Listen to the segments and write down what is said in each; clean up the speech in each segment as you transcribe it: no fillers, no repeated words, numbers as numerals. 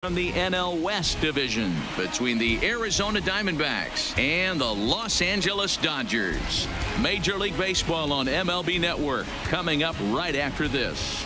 From the NL West division between the Arizona Diamondbacks and the Los Angeles Dodgers. Major League Baseball on MLB Network coming up right after this.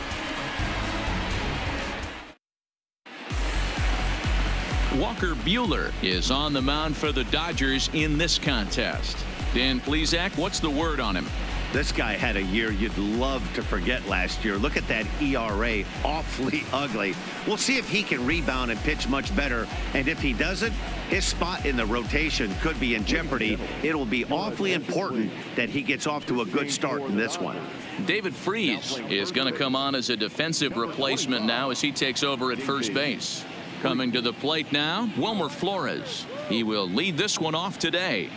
Walker Buehler is on the mound for the Dodgers in this contest. Dan Plesac, what's the word on him? This guy had a year you'd love to forget last year. Look at that ERA, awfully ugly. We'll see if he can rebound and pitch much better. And if he doesn't, his spot in the rotation could be in jeopardy. It'll be awfully important that he gets off to a good start in this one. David Freese is going to come on as a defensive replacement now as he takes over at first base. Coming to the plate now, Wilmer Flores. He will lead this one off today.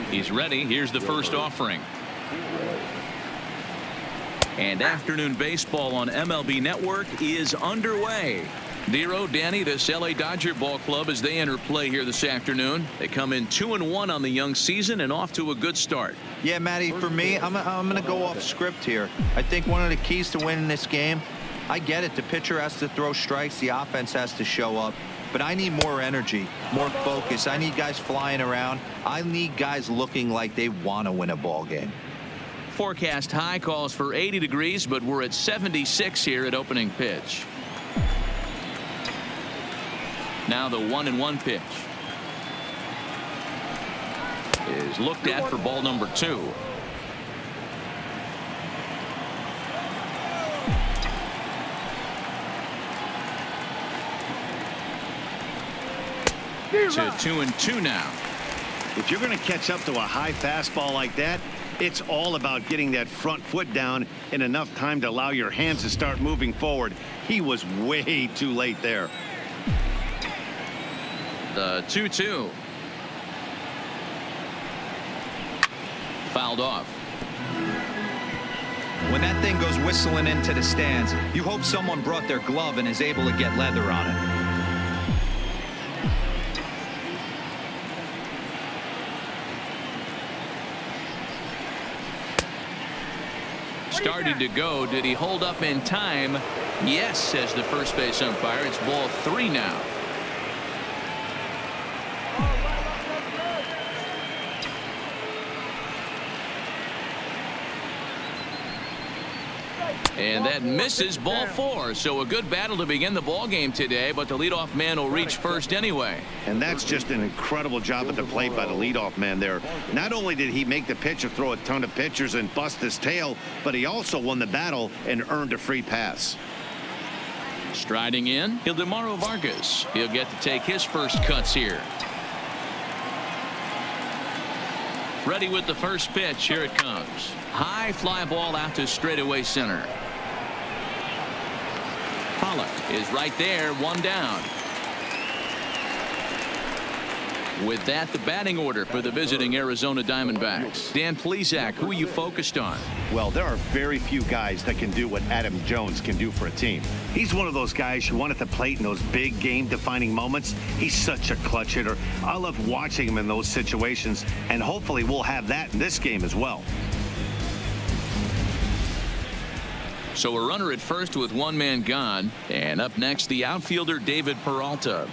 He's ready. Here's the first offering. And afternoon baseball on MLB Network is underway. Dero, Danny, this LA Dodger ball club as they enter play here this afternoon. They come in 2-1 on the young season and off to a good start. Yeah, Matty, for me, I'm going to go off script here. I think one of the keys to winning this game, I get it. The pitcher has to throw strikes. The offense has to show up. But I need more energy, more focus. I need guys flying around. I need guys looking like they want to win a ball game. Forecast high calls for 80 degrees, but we're at 76 here at opening pitch. Now the 1-1 pitch is looked at for ball number 2. To 2-2 now. If you're going to catch up to a high fastball like that, it's all about getting that front foot down in enough time to allow your hands to start moving forward. He was way too late there. The 2-2. Fouled off. When that thing goes whistling into the stands, you hope someone brought their glove and is able to get leather on it. Started to go. Did he hold up in time? Yes, says the first base umpire. It's ball 3 now. And that misses ball 4. So a good battle to begin the ball game today, but the leadoff man will reach first anyway. And that's just an incredible job at the plate by the leadoff man there. Not only did he make the pitch or throw a ton of pitchers and bust his tail, but he also won the battle and earned a free pass. Striding in, Ildemaro Vargas. He'll get to take his first cuts here. Ready with the first pitch. Here it comes. High fly ball out to straightaway center. Pollock is right there, 1 down. With that, the batting order for the visiting Arizona Diamondbacks. Dan Plesac, who are you focused on? Well, there are very few guys that can do what Adam Jones can do for a team. He's one of those guys you want at the plate in those big game-defining moments. He's such a clutch hitter. I love watching him in those situations, and hopefully we'll have that in this game as well. So a runner at first with 1 man gone, and up next the outfielder David Peralta.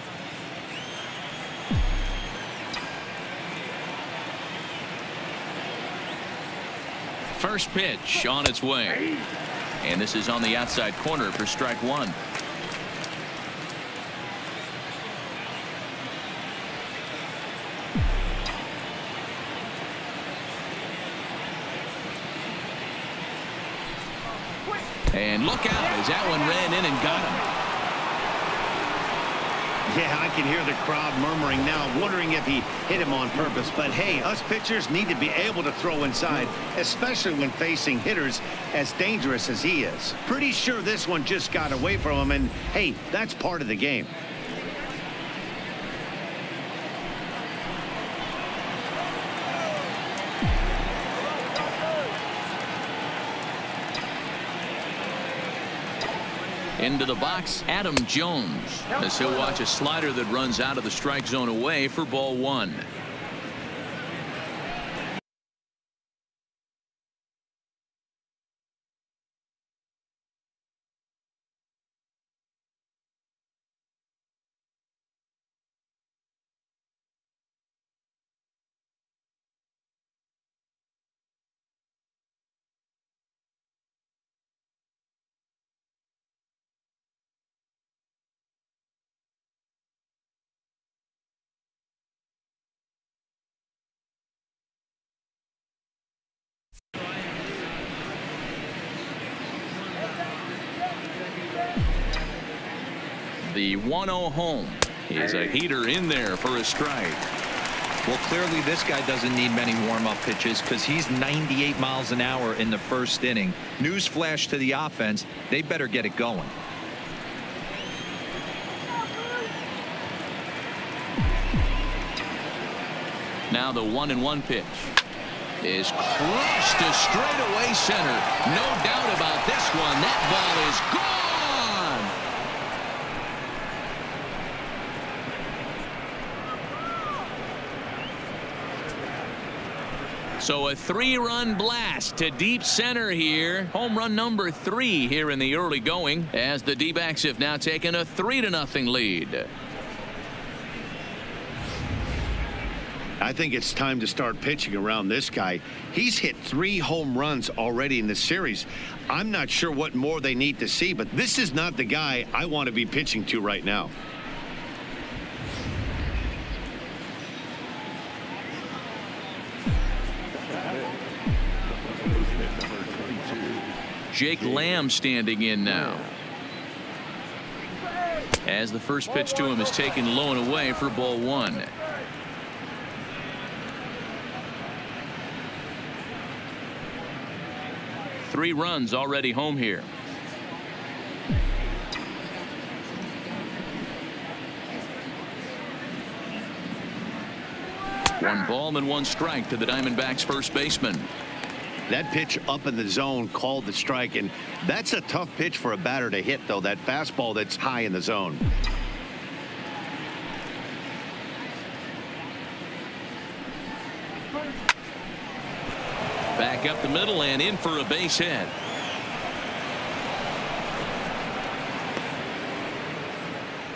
First pitch on its way, and this is on the outside corner for strike 1. And look out as that one ran in and got him. Yeah, I can hear the crowd murmuring now, wondering if he hit him on purpose. But hey, us pitchers need to be able to throw inside, especially when facing hitters as dangerous as he is. Pretty sure this one just got away from him, and hey, that's part of the game. Into the box, Adam Jones, as he'll watch a slider that runs out of the strike zone away for ball 1. The 1-0 home. He's a heater in there for a strike. Well, clearly this guy doesn't need many warm-up pitches because he's 98 miles an hour in the first inning. Newsflash to the offense, they better get it going. Now the 1-1 pitch is crushed to straightaway center. No doubt about this one. That ball is gone. So a 3-run blast to deep center here. Home run number 3 here in the early going, as the D-backs have now taken a 3-0 lead. I think it's time to start pitching around this guy. He's hit 3 home runs already in this series. I'm not sure what more they need to see, but this is not the guy I want to be pitching to right now. Jake Lamb standing in now, as the first pitch to him is taken low and away for ball 1. Three runs already home here. One ball and 1 strike to the Diamondbacks first baseman. That pitch up in the zone called the strike, and that's a tough pitch for a batter to hit, though, that fastball that's high in the zone. Back up the middle and in for a base hit.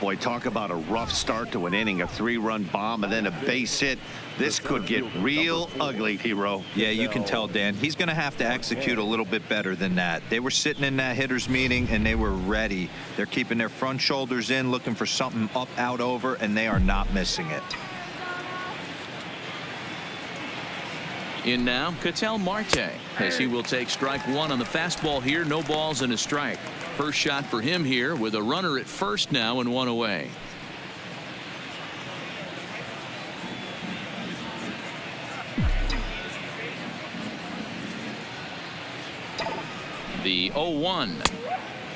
Boy, talk about a rough start to an inning, a 3-run bomb and then a base hit. This could get real ugly, Hero. Yeah, you can tell, Dan. He's going to have to execute a little bit better than that. They were sitting in that hitters meeting and they were ready. They're keeping their front shoulders in, looking for something up, out, over, and they are not missing it. In now, Ketel Marte, as he will take strike 1 on the fastball here. No balls and a strike. First shot for him here with a runner at first now and 1 away. The 0-1.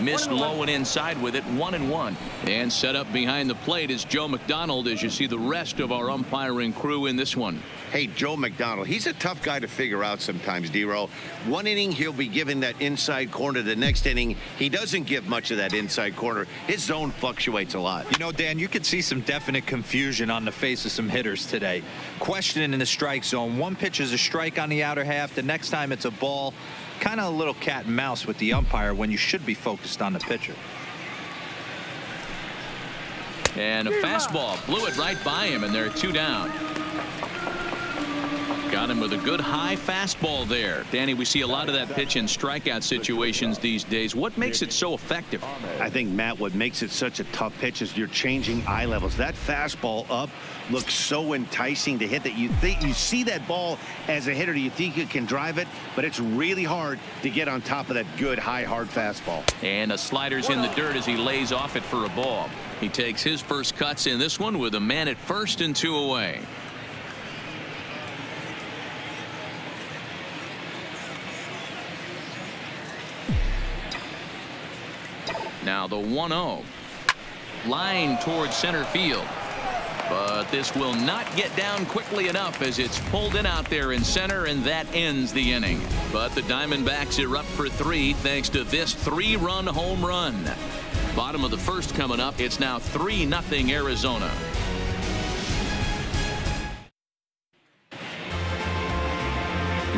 Missed low and inside with it. 1-1. And set up behind the plate is Joe McDonald, as you see the rest of our umpiring crew in this one. Hey, Joe McDonald, he's a tough guy to figure out sometimes, D-Row. One inning, he'll be giving that inside corner. The next inning, he doesn't give much of that inside corner. His zone fluctuates a lot. You know, Dan, you could see some definite confusion on the face of some hitters today. Questioning in the strike zone. One pitch is a strike on the outer half. The next time it's a ball. Kind of a little cat and mouse with the umpire when you should be focused on the pitcher. And a fastball blew it right by him, and they're 2 down. Got him with a good high fastball there. Danny, we see a lot of that pitch in strikeout situations these days. What makes it so effective? I think, Matt, what makes it such a tough pitch is you're changing eye levels. That fastball up looks so enticing to hit that you think you see that ball as a hitter. You think you can drive it, but it's really hard to get on top of that good high hard fastball. And a slider's in the dirt as he lays off it for a ball. He takes his first cuts in this one with a man at first and 2 away. Now the 1-0. Line towards center field. But this will not get down quickly enough as it's pulled in out there in center, and that ends the inning. But the Diamondbacks erupt for 3 thanks to this 3-run home run. Bottom of the first coming up. It's now 3-0 Arizona.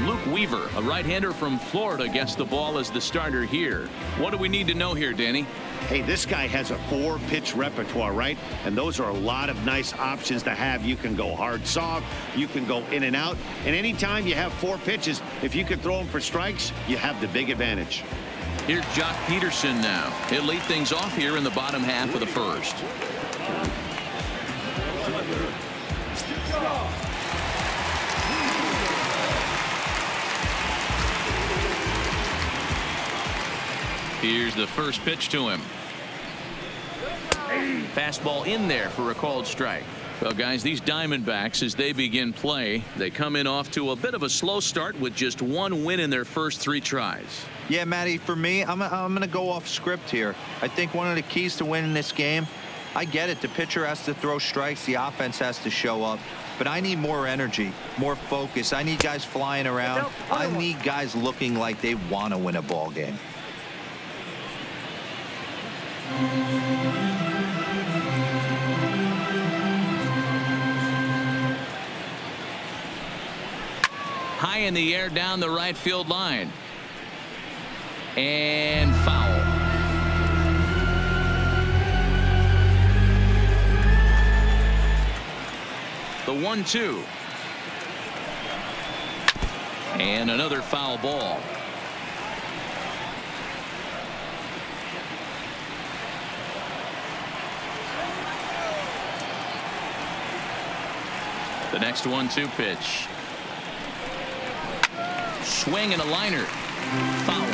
Luke Weaver, a right-hander from Florida, gets the ball as the starter here. What do we need to know here, Danny? Hey, this guy has a 4-pitch repertoire, right? And those are a lot of nice options to have. You can go hard, soft. You can go in and out. And anytime you have 4 pitches, if you can throw them for strikes, you have the big advantage. Here's Jock Peterson now. He'll lead things off here in the bottom half of the first. Here's the first pitch to him. Fastball in there for a called strike. Well, guys, these Diamondbacks, as they begin play, they come in off to a bit of a slow start with just one win in their first 3 tries. Yeah, Matty, for me, I'm going to go off script here. I think one of the keys to winning this game, I get it. The pitcher has to throw strikes. The offense has to show up. But I need more energy, more focus. I need guys flying around. I need guys looking like they want to win a ball game. High in the air down the right field line. And foul. The 1-2. And another foul ball. The next 1-2 pitch. Swing and a liner. Foul.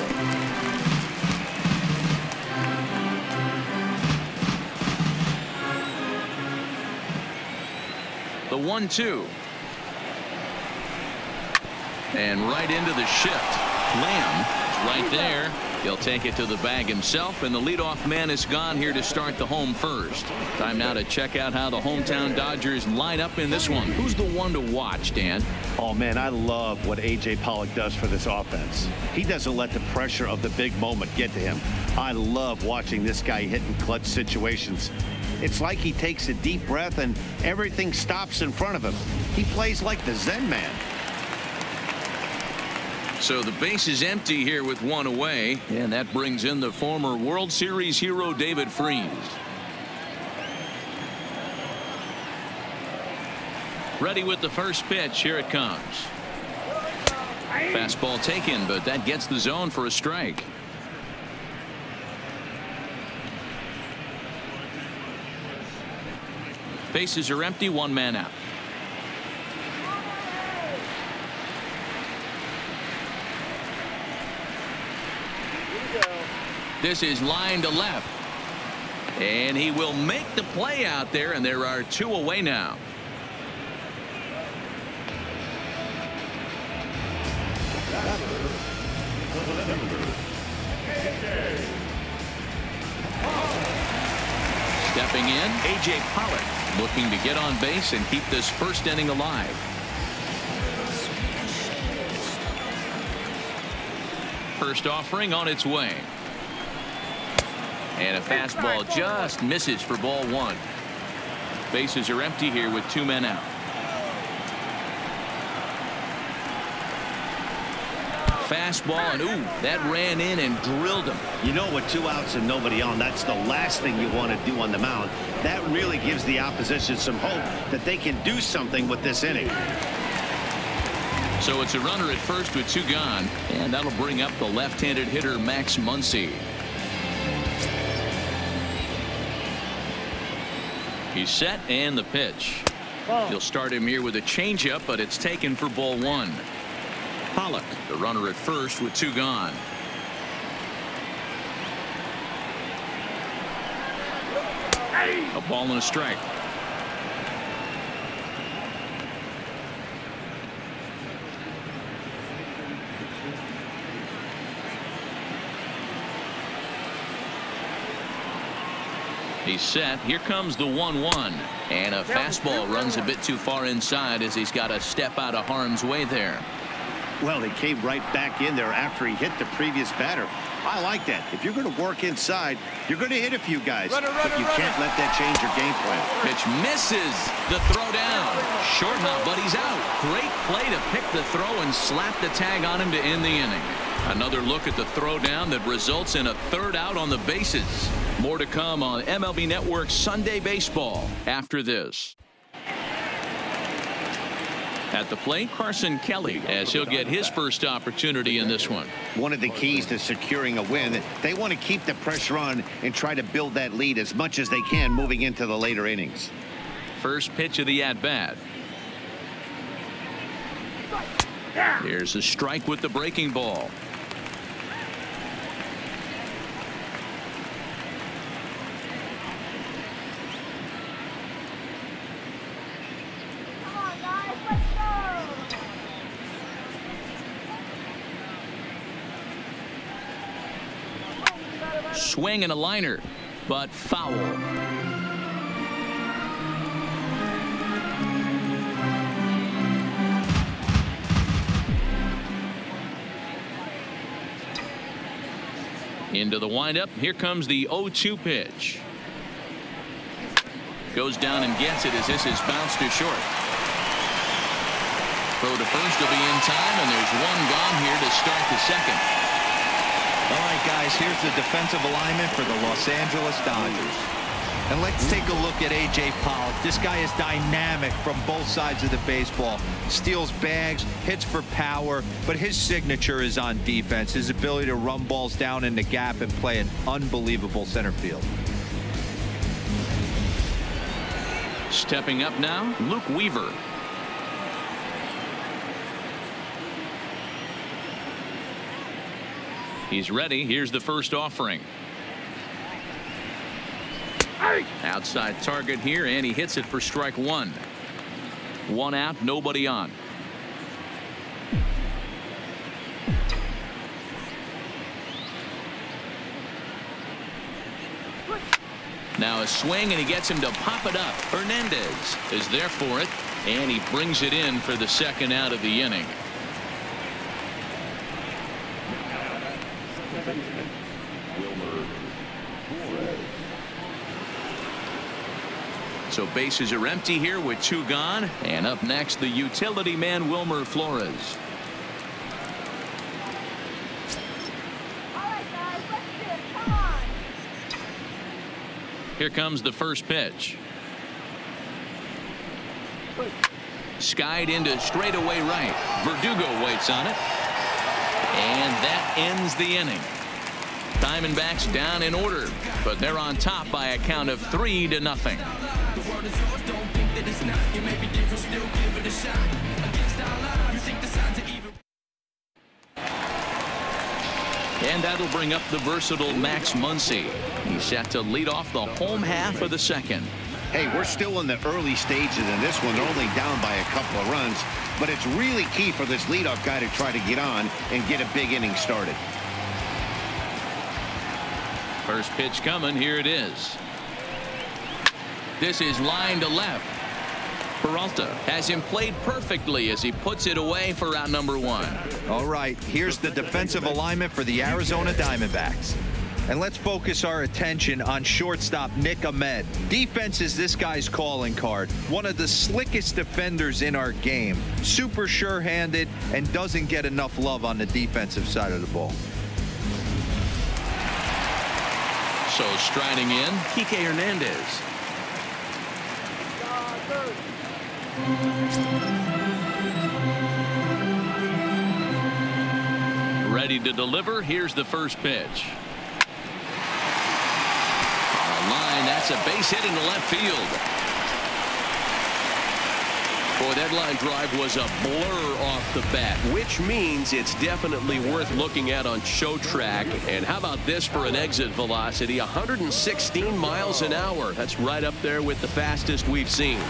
The 1-2. And right into the shift. Lamb is right there. He'll take it to the bag himself, and the leadoff man is gone here to start the home first. Time now to check out how the hometown Dodgers line up in this one. Who's the one to watch, Dan? Oh, man, I love what A.J. Pollock does for this offense. He doesn't let the pressure of the big moment get to him. I love watching this guy hit in clutch situations. It's like he takes a deep breath and everything stops in front of him. He plays like the Zen man. So the base is empty here with one away, and that brings in the former World Series hero David Freese. Ready with the first pitch. Here it comes. Fastball taken, but that gets the zone for a strike. Bases are empty, 1 man out. This is line to left. And he will make the play out there, and there are 2 away now. Stepping in, A.J. Pollock looking to get on base and keep this first inning alive. First offering on its way. And a fastball just misses for ball 1. Bases are empty here with 2 men out. Fastball, and ooh, that ran in and drilled him. You know, with 2 outs and nobody on, that's the last thing you want to do on the mound. That really gives the opposition some hope that they can do something with this inning. So it's a runner at first with 2 gone, and that'll bring up the left-handed hitter Max Muncy. He's set, and the pitch. He'll start him here with a changeup, but it's taken for ball 1. Pollock, the runner at first with 2 gone. A ball and a strike. He's set. Here comes the 1-1. And a fastball runs a bit too far inside as he's got to step out of harm's way there. Well, he came right back in there after he hit the previous batter. I like that. If you're going to work inside, you're going to hit a few guys. But you can't let that change your game plan. Pitch misses. The throw down. Short hop, but he's out. Great play to pick the throw and slap the tag on him to end the inning. Another look at the throw down that results in a 3rd out on the bases. More to come on MLB Network Sunday Baseball after this. At the plate, Carson Kelly, as he'll get his first opportunity in this one. One of the keys to securing a win, they want to keep the pressure on and try to build that lead as much as they can moving into the later innings. First pitch of the at-bat. Here's a strike with the breaking ball. swing and a liner, but foul. Into the windup. Here comes the 0-2 pitch. Goes down and gets it as this is bounced to short. Throw to first will be in time, and there's one gone here to start the second. All right, guys, here's the defensive alignment for the Los Angeles Dodgers. And let's take a look at A.J. Pollock. This guy is dynamic from both sides of the baseball. Steals bags, hits for power, but his signature is on defense. His ability to run balls down in the gap and play an unbelievable center field. Stepping up now, Luke Weaver. He's ready. Here's the first offering. Outside target here, and he hits it for strike one. One out, nobody on. Now a swing, and he gets him to pop it up. Hernandez is there for it, and he brings it in for the second out of the inning. So bases are empty here with two gone, and up next the utility man Wilmer Flores. Here comes the first pitch. Skied into straightaway right. Verdugo waits on it, and that ends the inning. Diamondbacks down in order, but they're on top by a count of 3-0. And that'll bring up the versatile Max Muncy. He's set to lead off the home half of the second. Hey, we're still in the early stages in this one. They're only down by a couple of runs, but it's really key for this leadoff guy to try to get on and get a big inning started. First pitch coming. Here it is. This is line to left. Peralta has him played perfectly as he puts it away for out number one. All right, here's the defensive alignment for the Arizona Diamondbacks. And let's focus our attention on shortstop Nick Ahmed. Defense is this guy's calling card. One of the slickest defenders in our game. Super sure-handed and doesn't get enough love on the defensive side of the ball. So striding in, Kike Hernandez. Ready to deliver. Here's the first pitch. On a line, that's a base hit into left field. Boy, that line drive was a blur off the bat, which means it's definitely worth looking at on show track. And how about this for an exit velocity? 116 miles an hour. That's right up there with the fastest we've seen.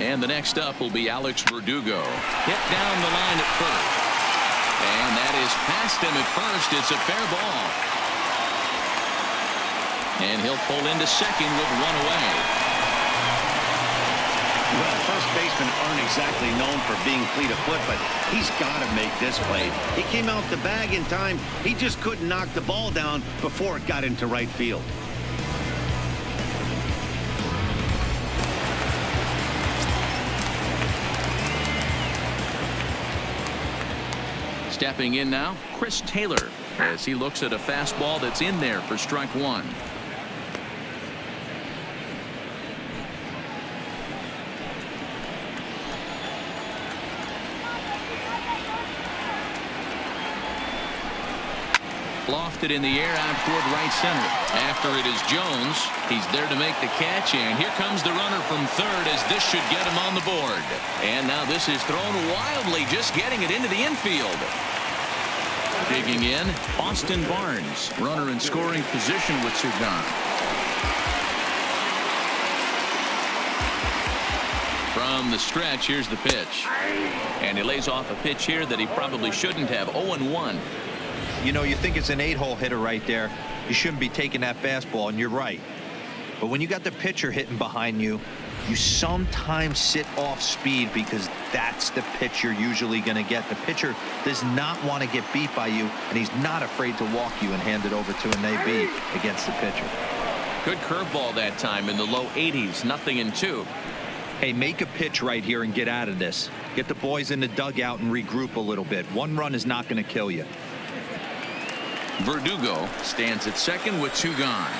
And the next up will be Alex Verdugo. Hit down the line at first. And that is past him at first. It's a fair ball. And he'll pull into second with one away. Well, first basemen aren't exactly known for being fleet of foot, but he's got to make this play. He came out the bag in time. He just couldn't knock the ball down before it got into right field. Stepping in now, Chris Taylor, as he looks at a fastball that's in there for strike one. Lofted in the air out toward right center. After it is Jones. He's there to make the catch, and here comes the runner from third as this should get him on the board. And now this is thrown wildly, just getting it into the infield. Digging in, Austin Barnes, runner in scoring position with Sugan. From from the stretch. Here's the pitch. And he lays off a pitch here that he probably shouldn't have. 0-1. You know, you think it's an 8-hole hitter right there. You shouldn't be taking that fastball, and you're right. But when you got the pitcher hitting behind you, you sometimes sit off speed because that's the pitch you're usually going to get. The pitcher does not want to get beat by you, and he's not afraid to walk you and hand it over to an AB against the pitcher. Good curveball that time in the low 80s. 0-2. Hey, make a pitch right here and get out of this. Get the boys in the dugout and regroup a little bit. One run is not going to kill you. Verdugo stands at second with 2 gone.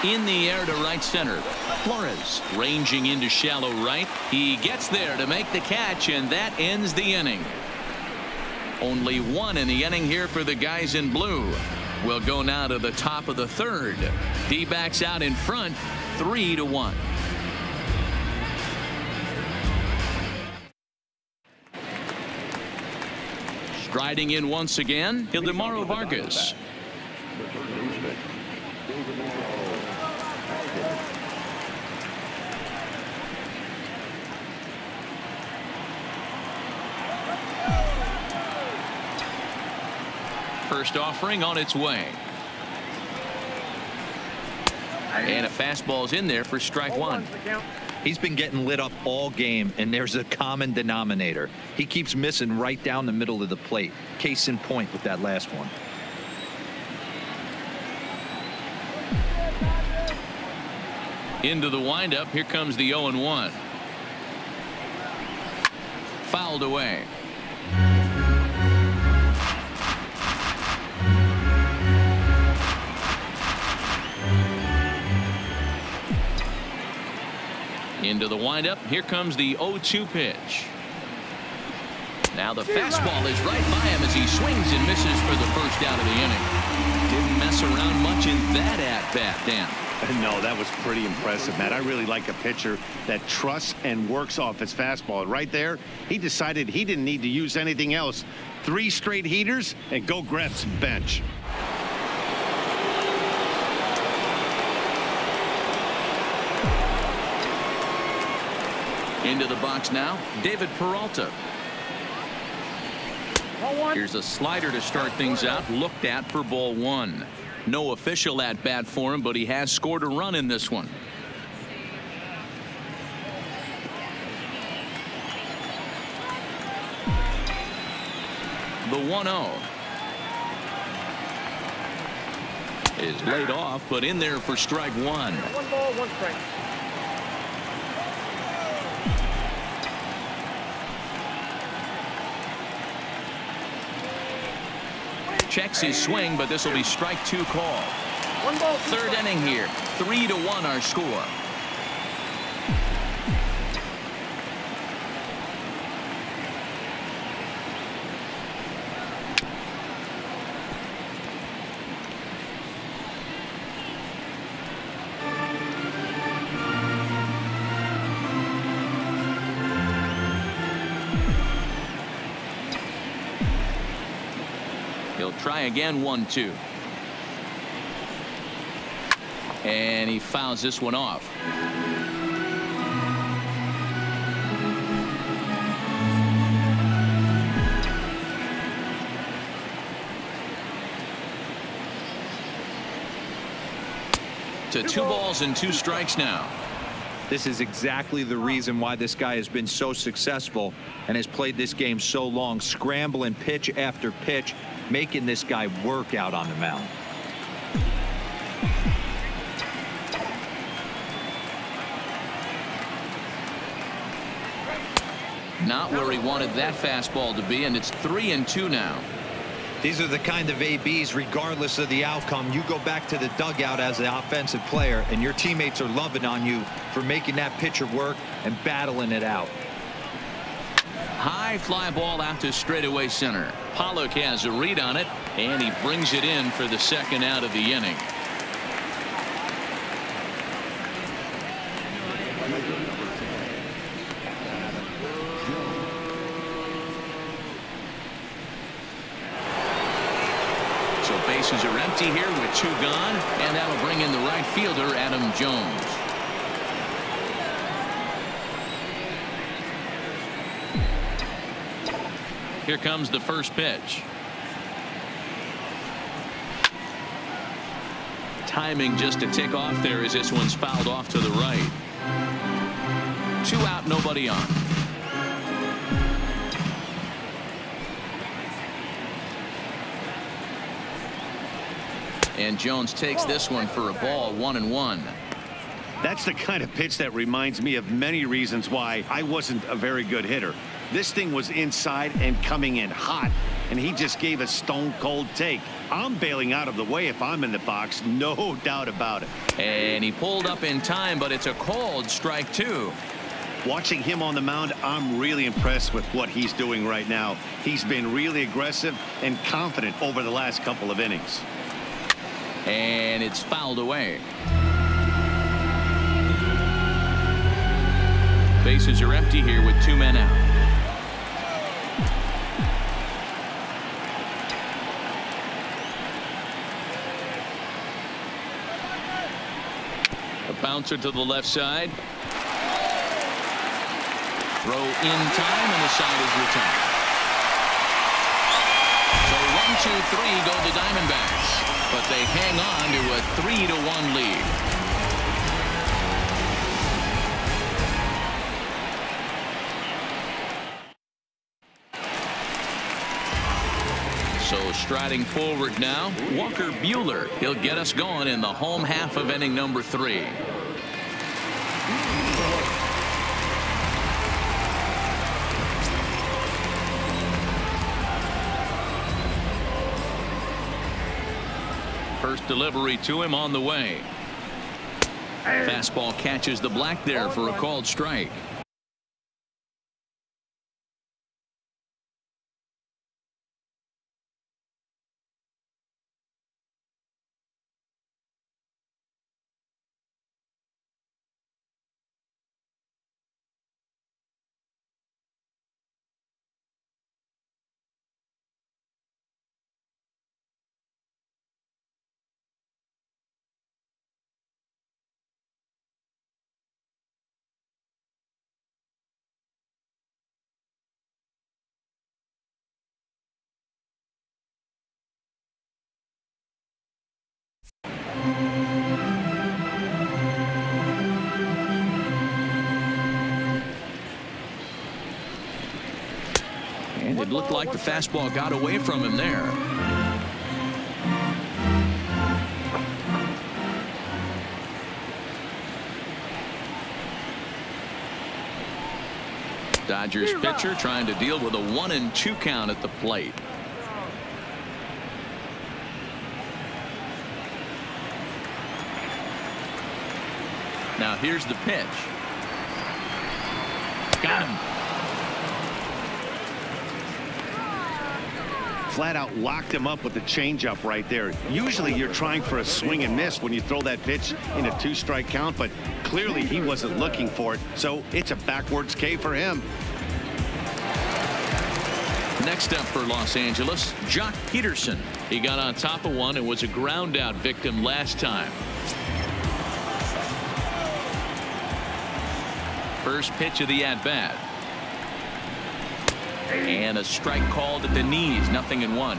In the air to right center. Flores ranging into shallow right. He gets there to make the catch, and that ends the inning. Only 1 in the inning here for the guys in blue. We'll go now to the top of the 3rd. D-backs out in front, 3-1. Striding in once again, Ildemaro Vargas. First offering on its way. And a fastball's in there for strike 1. He's been getting lit up all game, and there's a common denominator. He keeps missing right down the middle of the plate. Case in point with that last one. Into the windup. Here comes the 0-1. Fouled away. Into the windup. Here comes the 0-2 pitch. Now the fastball is right by him as he swings and misses for the first out of the inning. Didn't mess around much in that at-bat, Dan. No, that was pretty impressive, Matt. I really like a pitcher that trusts and works off his fastball. Right there, he decided he didn't need to use anything else. 3 straight heaters and go grab some bench. Into the box now, David Peralta. Here's a slider to start things out, looked at for ball 1. No official at bat for him, but he has scored a run in this one. The 1-0 is laid off, but in there for strike 1. 1 ball, 1 strike. Checks his swing, but this will be strike 2 call. 1 ball, 3rd inning here. 3-1 our score. He'll try again. 1-2. And he fouls this one off. To 2 balls and 2 strikes now. This is exactly the reason why this guy has been so successful and has played this game so long, scrambling pitch after pitch, making this guy work out on the mound. Not where he wanted that fastball to be, and it's 3-2 now. These are the kind of ABs, regardless of the outcome, you go back to the dugout as an offensive player, and your teammates are loving on you for making that pitcher work and battling it out. High fly ball out to straightaway center. Pollock has a read on it, and he brings it in for the 2nd out of the inning. So bases are empty. empty here with 2 gone, and that'll bring in the right fielder, Adam Jones. Here comes the first pitch. Timing just to tick off there as this one's fouled off to the right. 2 out, nobody on. And Jones takes this one for a ball, 1-1. That's the kind of pitch that reminds me of many reasons why I wasn't a very good hitter. This thing was inside and coming in hot, and he just gave a stone-cold take. I'm bailing out of the way if I'm in the box, no doubt about it. And he pulled up in time, but it's a called strike 2. Watching him on the mound, I'm really impressed with what he's doing right now. He's been really aggressive and confident over the last couple of innings. And it's fouled away. Bases are empty here with 2 men out. A bouncer to the left side. Throw in time, and the side is retired. So 1-2-3 go the Diamondbacks, but they hang on to a 3-1 lead. So striding forward now, Walker Buehler. He'll get us going in the home half of inning number 3. First delivery to him on the way. Fastball catches the black there for a called strike. And it looked like the fastball got away from him there. Dodgers pitcher trying to deal with a 1-2 count at the plate. Now here's the pitch. Got him. Flat out locked him up with the changeup right there. Usually you're trying for a swing and miss when you throw that pitch in a 2-strike count, but clearly he wasn't looking for it, so it's a backwards K for him. Next up for Los Angeles, Jock Peterson. He got on top of one and was a ground out victim last time. First pitch of the at-bat. And a strike called at the knees, 0-1.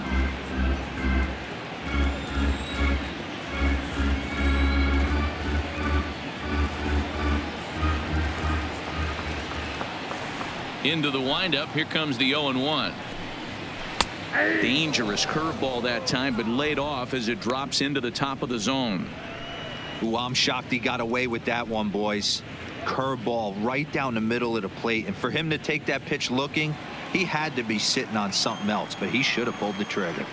Into the windup, here comes the 0-1. Dangerous curveball that time, but laid off as it drops into the top of the zone. Ooh, I'm shocked he got away with that one, boys. Curveball right down the middle of the plate, and for him to take that pitch looking, he had to be sitting on something else, but he should have pulled the trigger.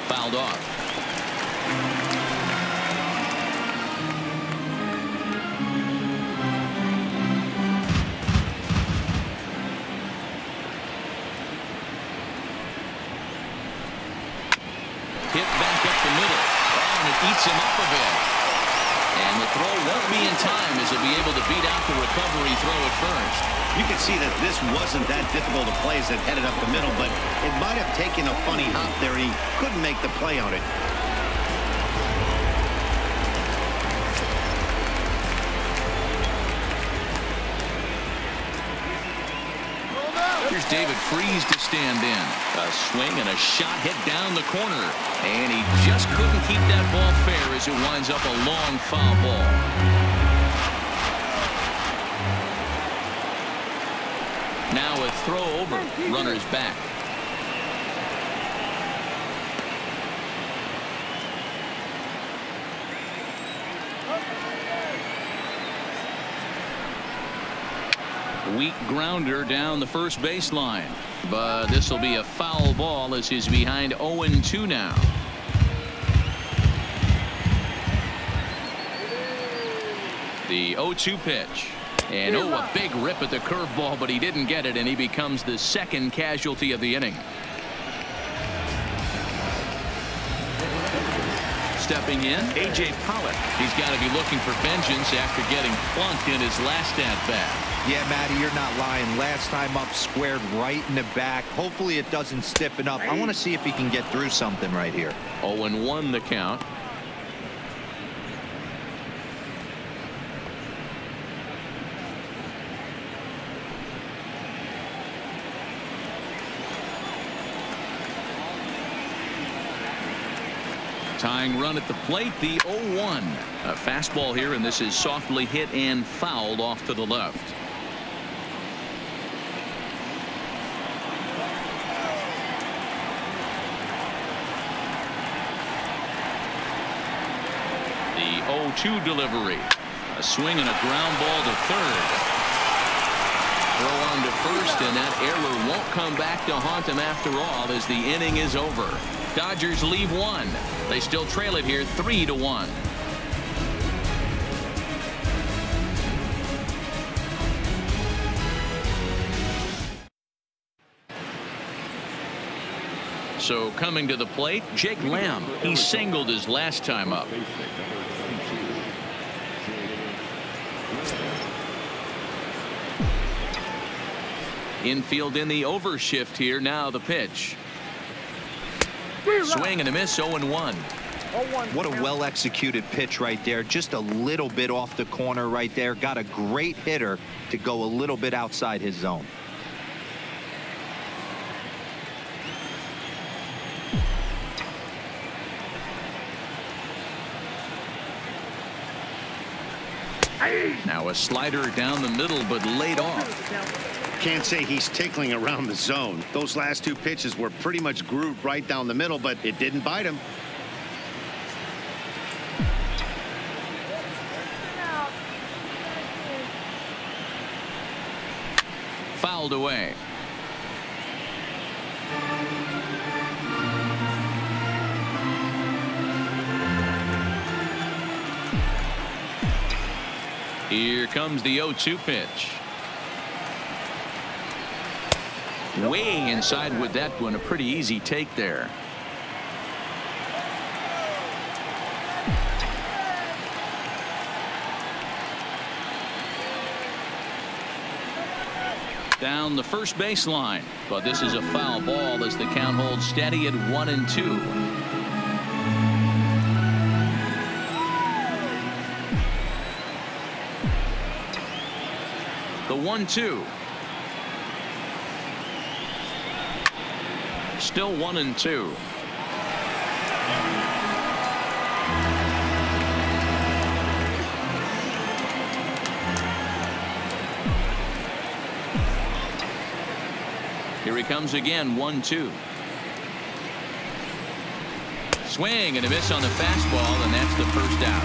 Fouled off. Hit back up the middle. Oh, and it eats him up a bit. And the throw won't be in time as he'll be able to beat out the recovery throw at first. You can see that this wasn't that difficult a play as it headed up the middle, but it might have taken a funny hop there. He couldn't make the play on it. Here's David Freese to stand in. A swing and a shot hit down the corner. And he just couldn't keep that ball fair as it winds up a long foul ball. Now a throw over. Runners back. Weak grounder down the first baseline, but this will be a foul ball as he's behind 0-2 now. The 0-2 pitch, and a big rip at the curveball, but he didn't get it, and he becomes the second casualty of the inning. Stepping in, A.J. Pollock. He's got to be looking for vengeance after getting plunked in his last at-bat. Yeah, Matty, you're not lying. Last time up, squared right in the back. Hopefully it doesn't stiffen up. I want to see if he can get through something right here. 0-1 the count. Tying run at the plate, the 0-1. A fastball here, and this is softly hit and fouled off to the left. The 0-2 delivery. A swing and a ground ball to third. Throw on to first, and that error won't come back to haunt him after all as the inning is over. Dodgers leave one. They still trail it here 3-1. So coming to the plate, Jake Lamb. He singled his last time up. Infield in the overshift here. Now the pitch. Swing and a miss. 0-1. What a well-executed pitch right there. Just a little bit off the corner right there. Got a great hitter to go a little bit outside his zone. Now a slider down the middle, but laid off. Can't say he's tickling around the zone. Those last two pitches were pretty much grooved right down the middle, but it didn't bite him. Fouled away. Here comes the 0-2 pitch. Way inside with that one. A pretty easy take there. Down the first baseline, but this is a foul ball as the count holds steady at 1-2. The 1-2. Still 1-2. Here he comes again. 1-2. Swing and a miss on the fastball, and that's the first out.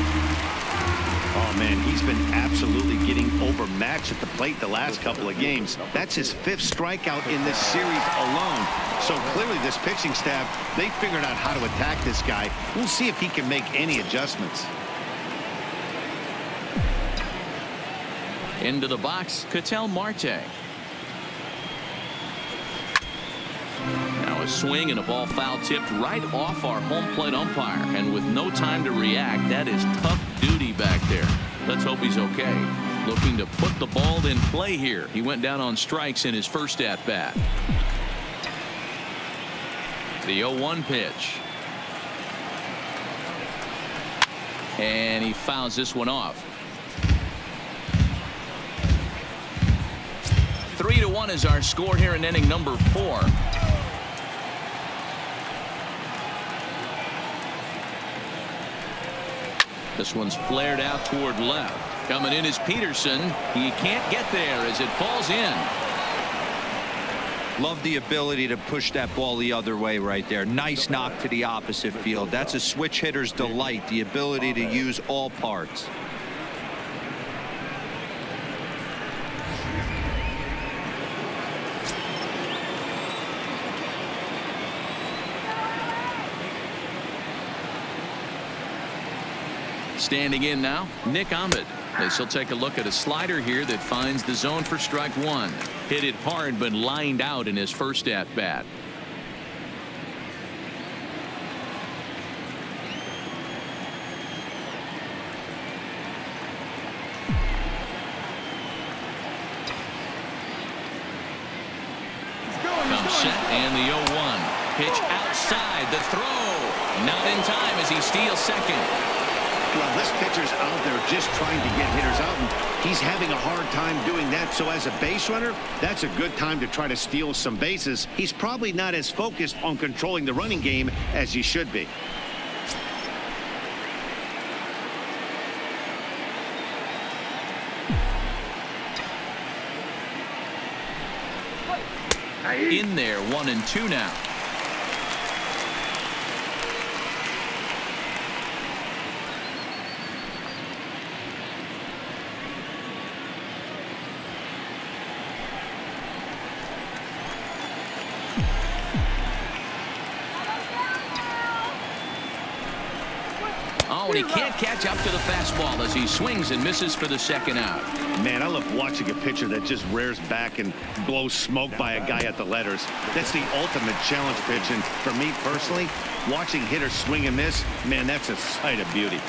Oh, man, he's been absolutely getting overmatched at the plate the last couple of games. That's his 5th strikeout in this series alone. So clearly this pitching staff, they figured out how to attack this guy. We'll see if he can make any adjustments. Into the box, Ketel Marte. Now A swing and a ball foul tipped right off our home plate umpire. And with no time to react, that is tough duty back there. Let's hope he's okay. Looking to put the ball in play here. He went down on strikes in his first at bat. The 0-1 pitch. And he fouls this one off. 3-1 is our score here in inning number 4. This one's flared out toward left. Coming in is Peterson. He can't get there as it falls in. Love the ability to push that ball the other way right there. Nice knock to the opposite field. That's a switch hitter's delight, the ability to use all parts. Standing in now, Nick Ahmed. As he'll take a look at a slider here that finds the zone for strike 1. Hit it hard but lined out in his first at bat. Comes set and the 0-1 pitch outside the throw. Not in time as he steals second. Well, this pitcher's out there just trying to get hitters out, and he's having a hard time doing that. So as a base runner, that's a good time to try to steal some bases. He's probably not as focused on controlling the running game as he should be. In there, 1-2 now. Oh, and he can't catch up to the fastball as he swings and misses for the second out. Man, I love watching a pitcher that just rears back and blows smoke by a guy at the letters. That's the ultimate challenge pitch, and for me personally, watching hitters swing and miss, man, that's a sight of beauty.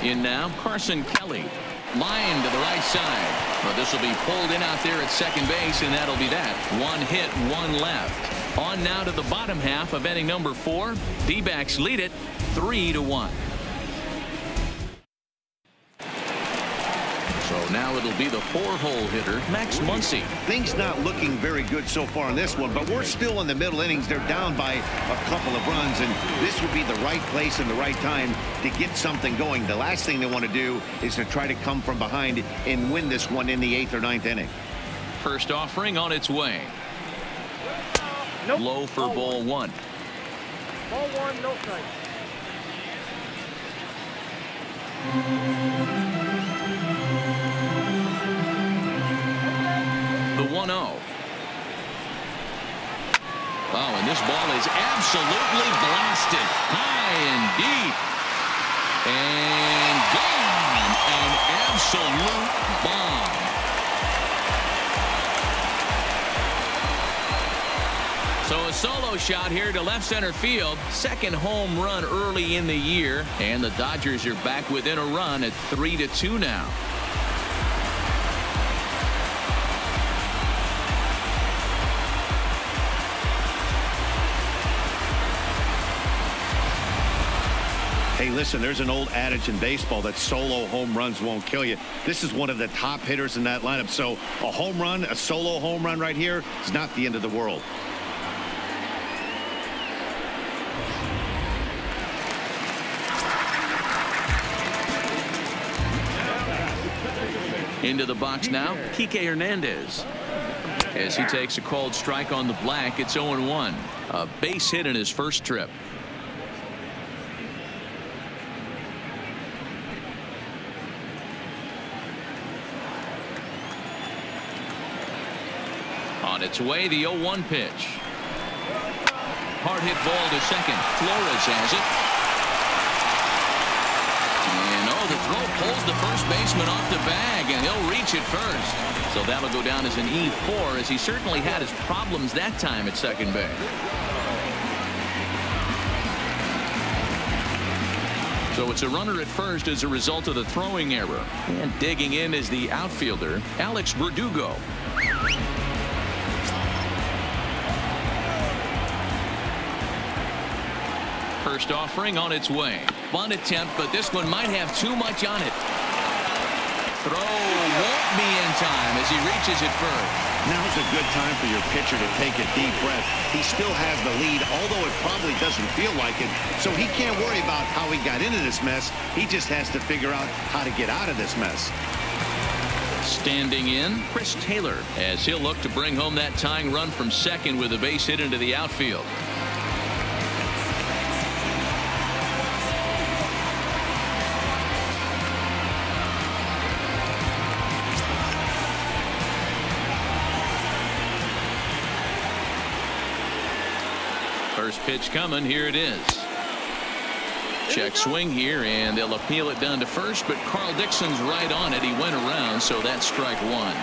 In now, Carson Kelly. Line to the right side. Well, this will be pulled in out there at second base, and that'll be that. 1 hit, 1 left. On now to the bottom half of inning number 4. D-backs lead it 3-1. So now it'll be the 4-hole hitter, Max Muncy. Things not looking very good so far in this one, but we're still in the middle innings. They're down by a couple of runs, and this would be the right place and the right time to get something going. The last thing they want to do is to try to come from behind and win this one in the 8th or 9th inning. First offering on its way. Nope. Low for ball 1. Ball 1, no strike. The 1-0. Oh, and this ball is absolutely blasted high and deep. And gone. An absolute bomb. So a solo shot here to left center field. Second home run early in the year. And the Dodgers are back within a run at 3-2 now. Hey, listen, there's an old adage in baseball that solo home runs won't kill you. This is one of the top hitters in that lineup. So a home run, a solo home run right here is not the end of the world. Into the box now, Kike Hernandez. As he takes a called strike on the black, it's 0-1. A base hit in his first trip. On its way, the 0-1 pitch. Hard hit ball to second. Flores has it. And oh, the throw pulls the first baseman off the bag, and he'll reach it first. So that'll go down as an E4, as he certainly had his problems that time at second base. So it's a runner at first as a result of the throwing error. And digging in is the outfielder, Alex Verdugo. First offering on its way. Bunt attempt, but this one might have too much on it. Throw won't be in time as he reaches it first. Now's a good time for your pitcher to take a deep breath. He still has the lead, although it probably doesn't feel like it. So he can't worry about how he got into this mess. He just has to figure out how to get out of this mess. Standing in, Chris Taylor, as he'll look to bring home that tying run from second with a base hit into the outfield. First pitch coming. Here it is. Check swing here, and they'll appeal it down to first, but Carl Dixon's right on it. He went around, so that's strike one.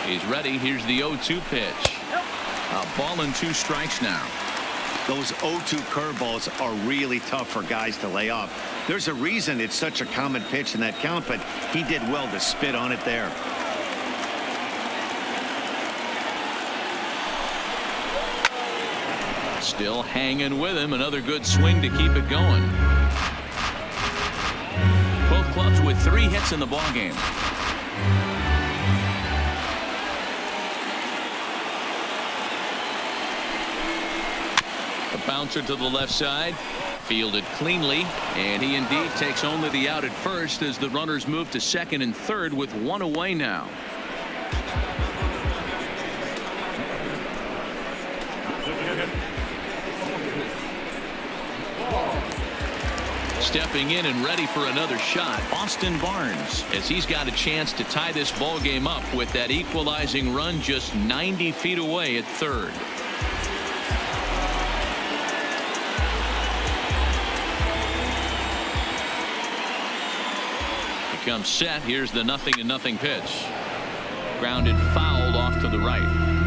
He's ready. Here's the 0-2 pitch. A ball and 2 strikes now. Those 0-2 curveballs are really tough for guys to lay off. There's a reason it's such a common pitch in that count, but he did well to spit on it there. Still hanging with him. Another good swing to keep it going. Both clubs with 3 hits in the ballgame. Bouncer to the left side, fielded cleanly, and he indeed takes only the out at first as the runners move to second and third with 1 away now. Stepping in and ready for another shot, Austin Barnes, as he's got a chance to tie this ball game up with that equalizing run just 90 feet away at third. Comes set. Here's the 0-0 pitch. Grounded fouled off to the right.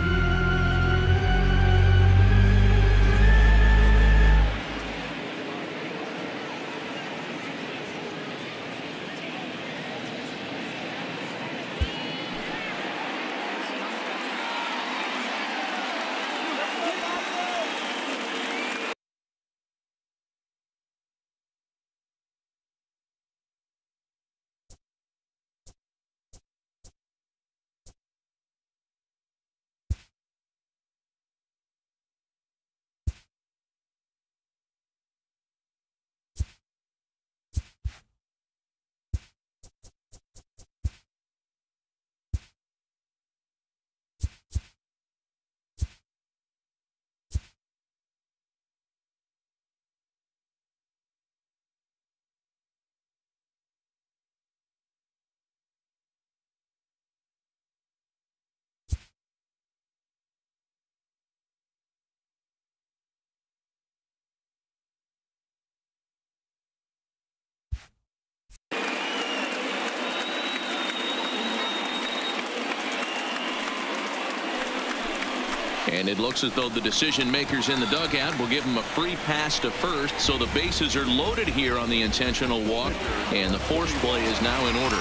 And it looks as though the decision makers in the dugout will give him a free pass to first, so the bases are loaded here on the intentional walk, and the force play is now in order.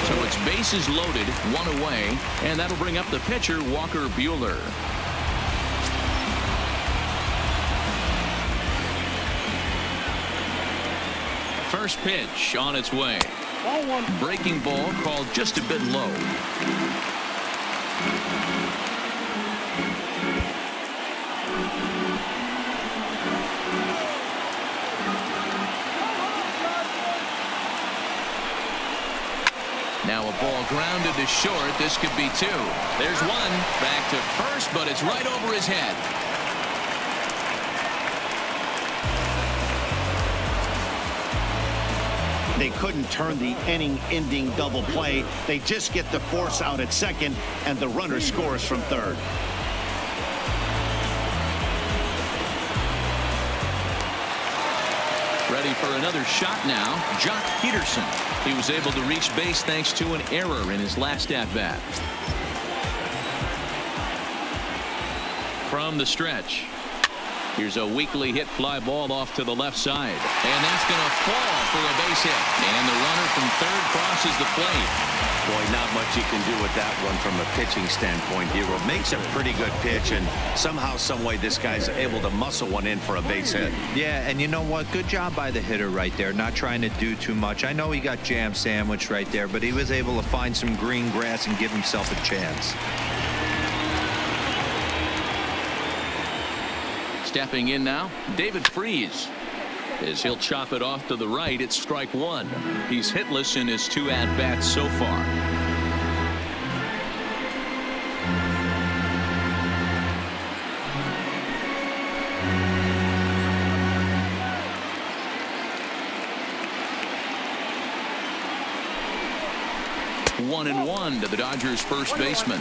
So it's bases loaded, 1 away, and that'll bring up the pitcher, Walker Buehler. First pitch on its way. Breaking ball called just a bit low. Now a ball grounded to short. This could be two. There's one. Back to first, but it's right over his head. They couldn't turn the inning-ending double play. They just get the force out at second, and the runner scores from third. Ready for another shot now. Jock Peterson. He was able to reach base thanks to an error in his last at-bat. From the stretch. Here's a weakly hit fly ball off to the left side. And that's going to fall for a base hit. And the runner from third crosses the plate. Boy, not much you can do with that one from a pitching standpoint. He makes a pretty good pitch, and somehow, some way, this guy's able to muscle one in for a base hit. Yeah, and you know what? Good job by the hitter right there, not trying to do too much. I know he got jam sandwiched right there, but he was able to find some green grass and give himself a chance. Stepping in now, David Freese. As he'll chop it off to the right, it's strike one. He's hitless in his two at-bats so far. One and one to the Dodgers' first baseman.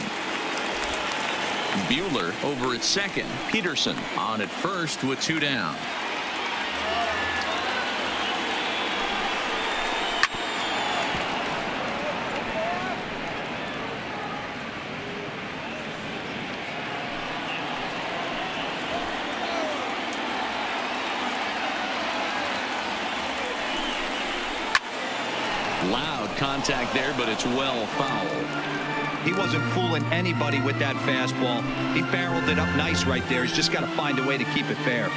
Buehler over at second. Peterson on at first with two down. Loud contact there, but it's well fouled. He wasn't fooling anybody with that fastball. He barreled it up nice right there. He's just got to find a way to keep it fair.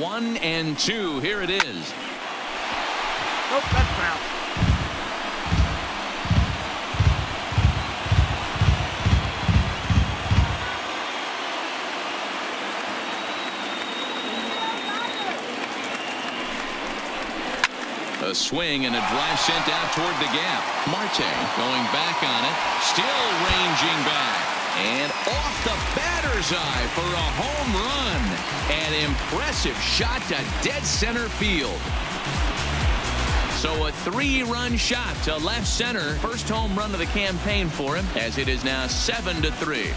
1-2. Here it is. Nope, that's foul. A swing and a drive sent out toward the gap. Marte going back on it. Still ranging back. And off the batter's eye for a home run. An impressive shot to dead center field. So a three-run shot to left center. First home run of the campaign for him, as it is now 7-3.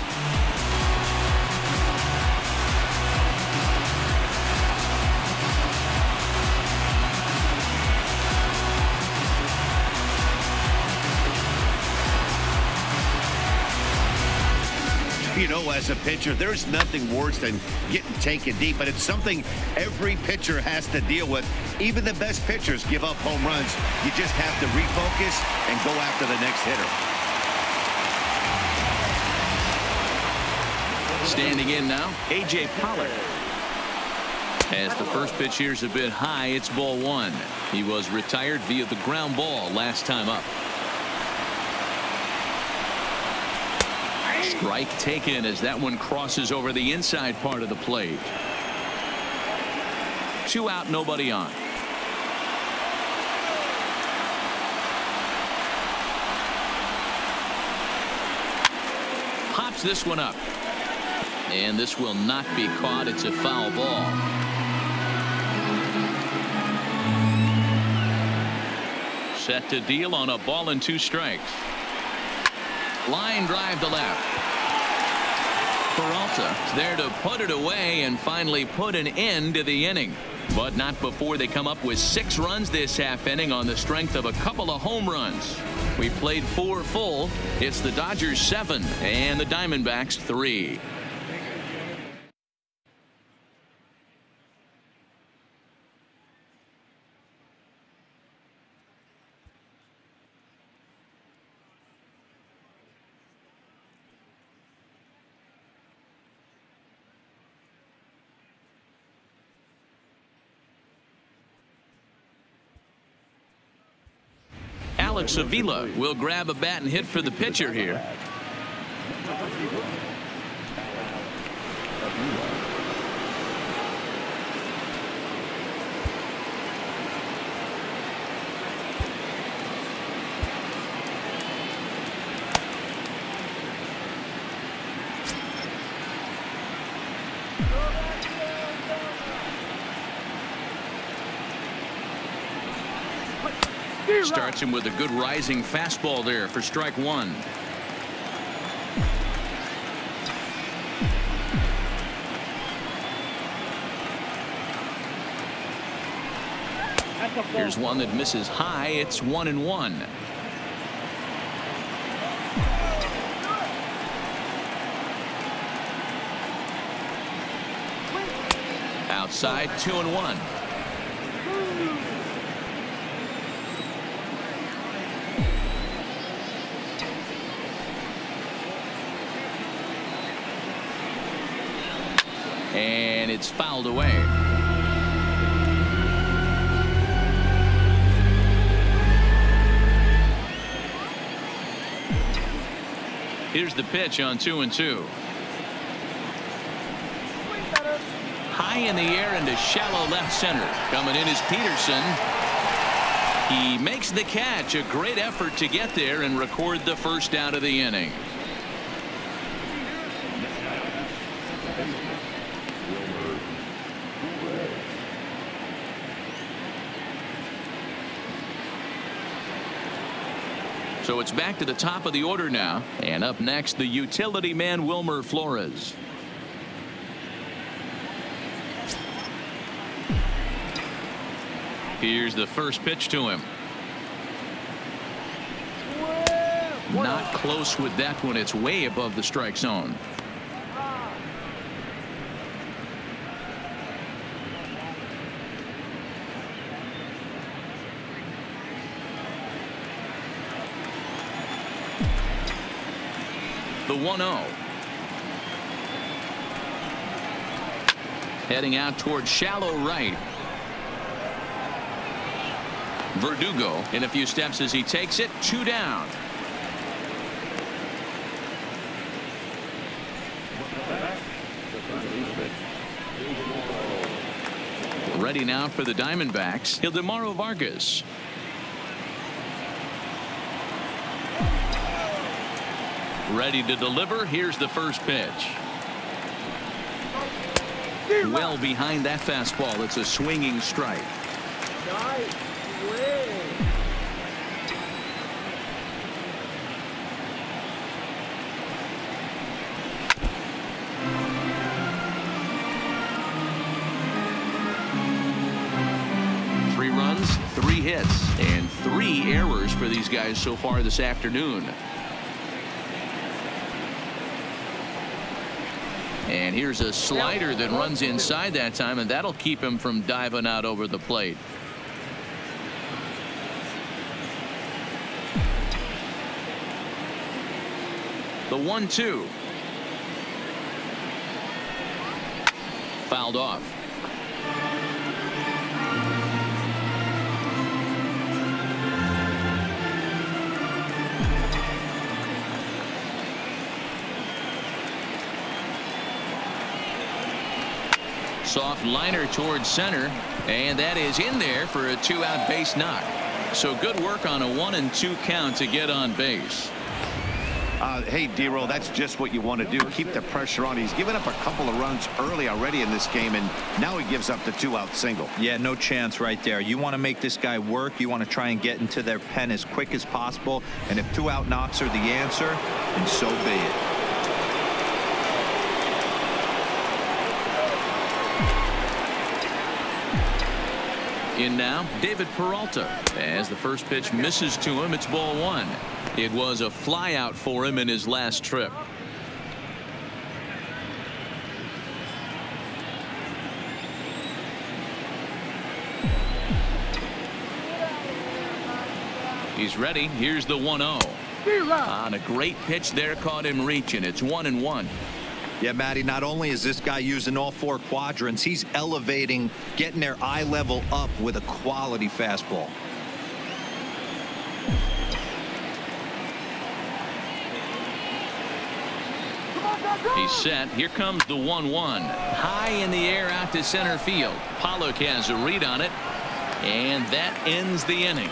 You know, as a pitcher, there's nothing worse than getting taken deep, but it's something every pitcher has to deal with. Even the best pitchers give up home runs. You just have to refocus and go after the next hitter. Standing in now, A.J. Pollock. As the first pitch here's a bit high, it's ball one. He was retired via the ground ball last time up. Strike taken as that one crosses over the inside part of the plate. 2 out, nobody on. Pops this one up. And this will not be caught. It's a foul ball. Set to deal on a ball and 2 strikes. Line drive to left. Peralta there to put it away and finally put an end to the inning. But not before they come up with 6 runs this half inning on the strength of a couple of home runs. We played 4 full. It's the Dodgers 7 and the Diamondbacks 3. Alex Avila will grab a bat and hit for the pitcher here. Starts him with a good rising fastball there for strike one. Here's one that misses high. It's 1-1. Outside, 2-1. And it's fouled away. Here's the pitch on 2-2. High in the air into shallow left center. Coming in is Peterson. He makes the catch. A great effort to get there and record the first out of the inning. So it's back to the top of the order now. And up next, the utility man, Wilmer Flores. Here's the first pitch to him. Not close with that one. It's way above the strike zone. The 1-0. Heading out towards shallow right. Verdugo in a few steps as he takes it. 2 down. Ready now for the Diamondbacks, Ildemaro Vargas. Ready to deliver. Here's the first pitch. Well behind that fastball. It's a swinging strike. Three runs, 3 hits, and 3 errors for these guys so far this afternoon. And here's a slider that runs inside that time, and that'll keep him from diving out over the plate. The 1-2. Fouled off. Soft liner towards center, and that is in there for a 2-out base knock. So good work on a 1-2 count to get on base. Hey, D-Roll, that's just what you want to do. Keep the pressure on. He's given up a couple of runs early already in this game, and now he gives up the 2-out single. Yeah, no chance right there. You want to make this guy work. You want to try and get into their pen as quick as possible. And if 2-out knocks are the answer, then so be it. In now, David Peralta. As the first pitch misses to him, it's ball 1. It was a fly out for him in his last trip. He's ready. Here's the 1-0. On a great pitch there, caught him reaching. It's 1-1. Yeah, Matty, not only is this guy using all 4 quadrants, he's elevating, getting their eye level up with a quality fastball. He's set. Here comes the 1-1. High in the air out to center field. Pollock has a read on it, and that ends the inning.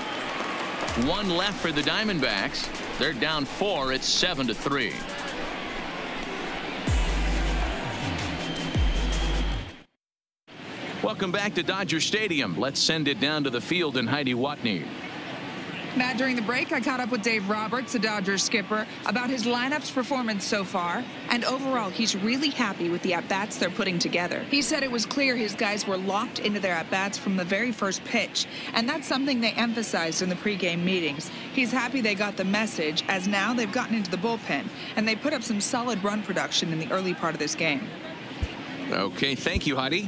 1 left for the Diamondbacks. They're down 4. It's 7-3. Welcome back to Dodger Stadium. Let's send it down to the field and Heidi Watney. Matt, during the break, I caught up with Dave Roberts, the Dodgers skipper, about his lineup's performance so far. And overall, he's really happy with the at-bats they're putting together. He said it was clear his guys were locked into their at-bats from the very first pitch. And that's something they emphasized in the pregame meetings. He's happy they got the message, as now they've gotten into the bullpen. And they put up some solid run production in the early part of this game. Okay, thank you, Heidi.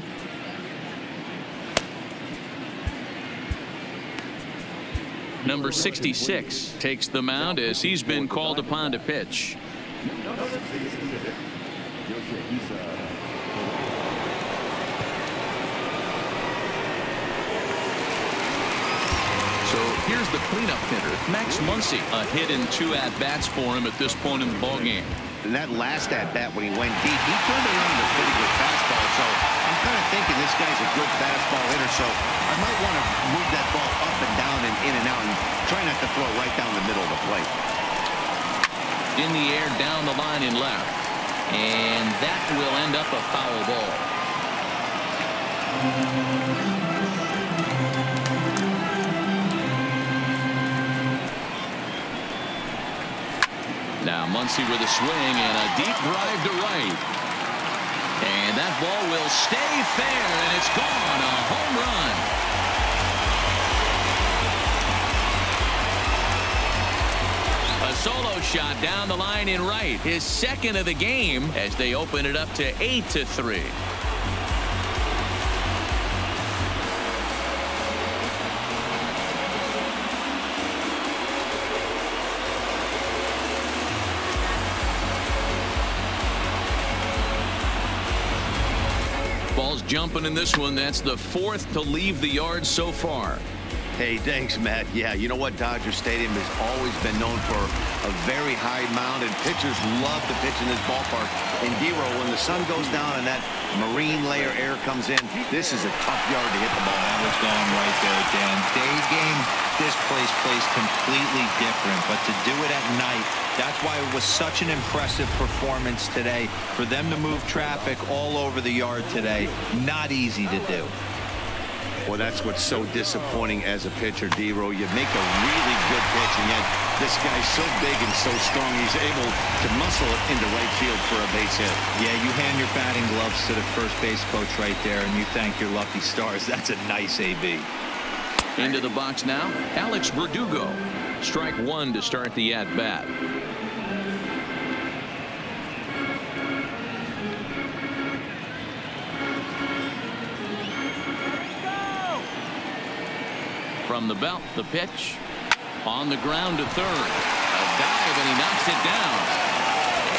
Number 66 takes the mound as he's been called upon to pitch. So here's the cleanup hitter, Max Muncy. A hit and 2 at-bats for him at this point in the ballgame. And that last at-bat when he went deep, he turned around a pretty good fastball. So I'm kind of thinking this guy's a good fastball hitter. So I might want to move that ball up and down and in and out and try not to throw right down the middle of the plate. In the air, down the line in left. And that will end up a foul ball. Now Muncy with a swing and a deep drive to right. And that ball will stay fair, and it's gone. A home run. A solo shot down the line in right. His second of the game as they open it up to 8-3. Ball's jumping in this one. That's the 4th to leave the yard so far. Hey, thanks, Matt. Yeah, you know what? Dodger Stadium has always been known for a very high mound, and pitchers love to pitch in this ballpark. And D-Row, when the sun goes down and that marine layer air comes in, this is a tough yard to hit the ball. That was going right there, Dan. Day game, this place plays completely different, but to do it at night, that's why it was such an impressive performance today. For them to move traffic all over the yard today, not easy to do. Well, that's what's so disappointing as a pitcher, D-Row. You make a really good pitch, and yet this guy's so big and so strong, he's able to muscle it into right field for a base hit. Yeah, you hand your batting gloves to the first base coach right there, and you thank your lucky stars. That's a nice AB. Into the box now, Alex Verdugo. Strike 1 to start the at-bat. From the belt, the pitch on the ground to third. A dive, and he knocks it down.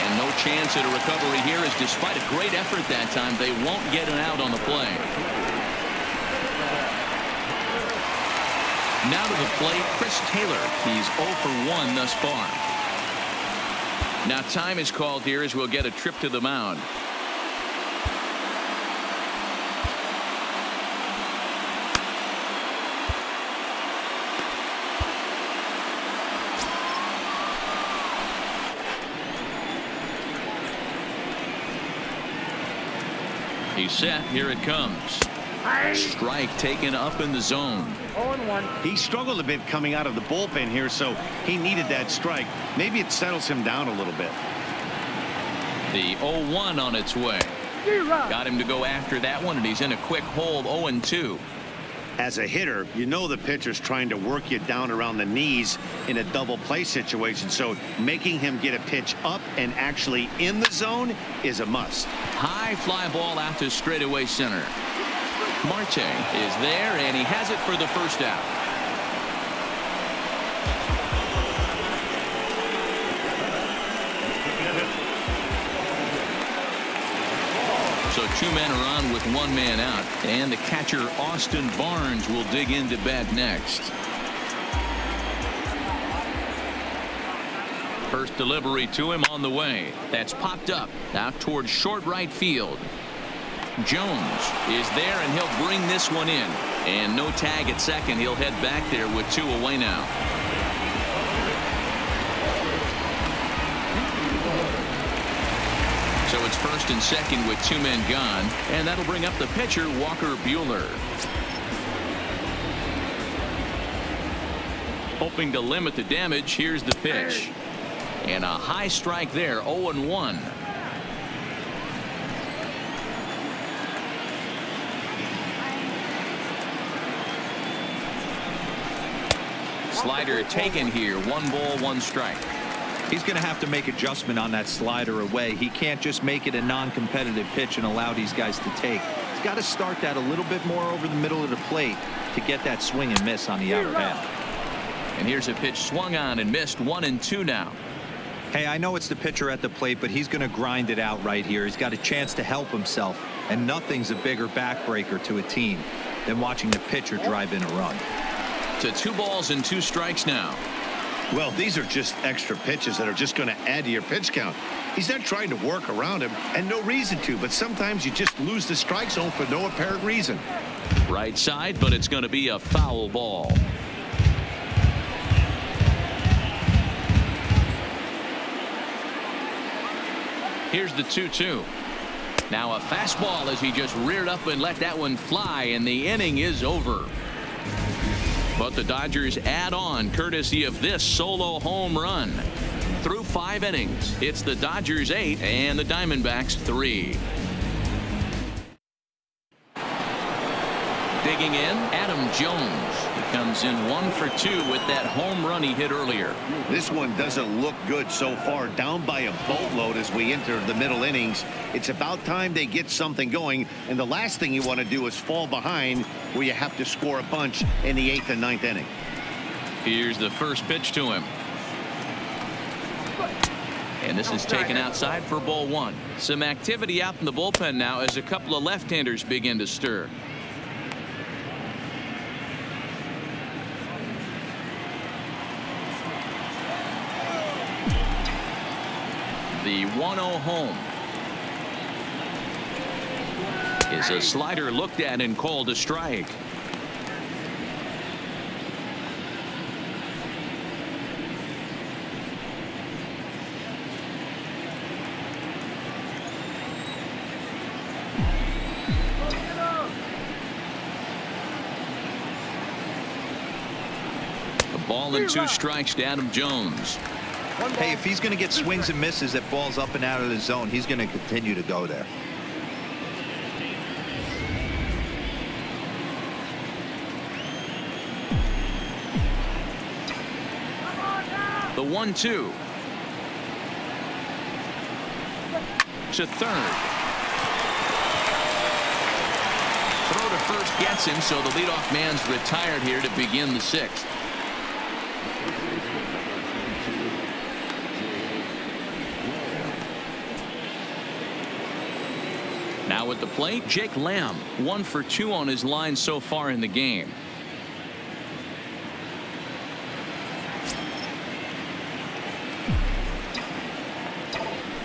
And no chance at a recovery here, as despite a great effort that time, they won't get an out on the play. Now to the plate, Chris Taylor. He's 0 for 1 thus far. Now time is called here as we'll get a trip to the mound. He's set. Here it comes. Strike taken up in the zone. 0-1. He struggled a bit coming out of the bullpen here, so he needed that strike. Maybe it settles him down a little bit. The 0-1 on its way. Got him to go after that one, and he's in a quick hold. 0-2. As a hitter, you know the pitcher's trying to work you down around the knees in a double play situation, so making him get a pitch up and actually in the zone is a must. High fly ball out to straightaway center. Marte is there, and he has it for the first out. So 2 men are on with 1 man out, and the catcher Austin Barnes will dig into bat next. First delivery to him on the way. That's popped up out towards short right field. Jones is there, and he'll bring this one in. And no tag at second. He'll head back there with 2 away now. So it's first and second with 2 men gone, and that'll bring up the pitcher, Walker Buehler. Hoping to limit the damage, here's the pitch. And a high strike there, 0-1. Slider taken here, 1 ball, 1 strike. He's going to have to make adjustment on that slider away. He can't just make it a non-competitive pitch and allow these guys to take. He's got to start that a little bit more over the middle of the plate to get that swing and miss on the outer half. And here's a pitch swung on and missed, 1-2 now. Hey, I know it's the pitcher at the plate, but he's going to grind it out right here. He's got a chance to help himself, and nothing's a bigger backbreaker to a team than watching the pitcher drive in a run. To 2 balls and 2 strikes now. Well, these are just extra pitches that are just going to add to your pitch count. He's not trying to work around him, and no reason to, but sometimes you just lose the strike zone for no apparent reason. Right side, but it's going to be a foul ball. Here's the 2-2. Now a fastball as he just reared up and let that one fly, and the inning is over. But the Dodgers add on courtesy of this solo home run. Through 5 innings, it's the Dodgers 8 and the Diamondbacks 3. Digging in, Adam Jones. He comes in 1 for 2 with that home run he hit earlier. This one doesn't look good so far. Down by a boatload as we enter the middle innings. It's about time they get something going, and the last thing you want to do is fall behind where you have to score a bunch in the 8th and 9th inning. Here's the first pitch to him. And this is taken outside for ball 1. Some activity out in the bullpen now as a couple of left-handers begin to stir. The 1-0 home is a slider looked at and called a strike. A ball and 2 strikes to Adam Jones. Hey, if he's going to get swings and misses at balls up and out of the zone, he's going to continue to go there. The 1-2 to third. Throw to first gets him, so the leadoff man's retired here to begin the 6th. Now at the plate, Jake Lamb, 1 for 2 on his line so far in the game.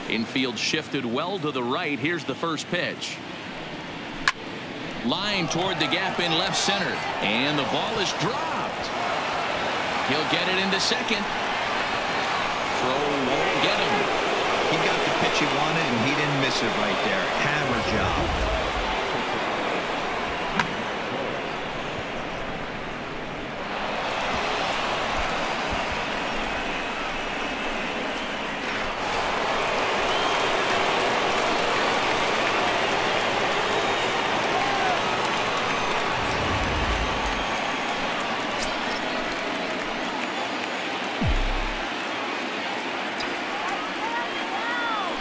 Infield shifted well to the right. Here's the first pitch. Line toward the gap in left center, and the ball is dropped. He'll get it into second. Throw won't get him. He got the pitch he wanted, and he didn't miss it right there. Hammer job.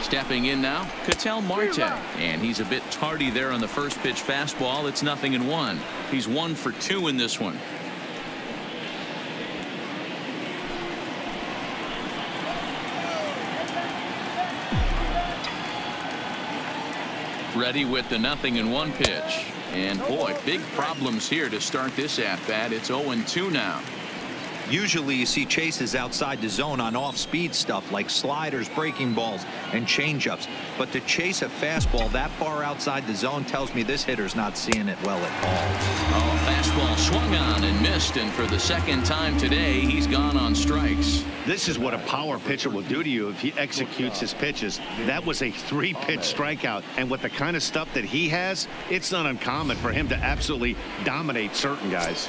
Stepping in now, Ketel Marte, and he's a bit tardy there on the first pitch fastball. It's 0-1. He's 1 for 2 in this one. Ready with the 0-1 pitch, and boy, big problems here to start this at bat. It's 0-2 now. Usually you see chases outside the zone on off-speed stuff like sliders, breaking balls, and changeups. But to chase a fastball that far outside the zone tells me this hitter's not seeing it well at all. Oh, fastball swung on and missed, and for the second time today, he's gone on strikes. This is what a power pitcher will do to you if he executes his pitches. That was a 3-pitch strikeout, and with the kind of stuff that he has, it's not uncommon for him to absolutely dominate certain guys.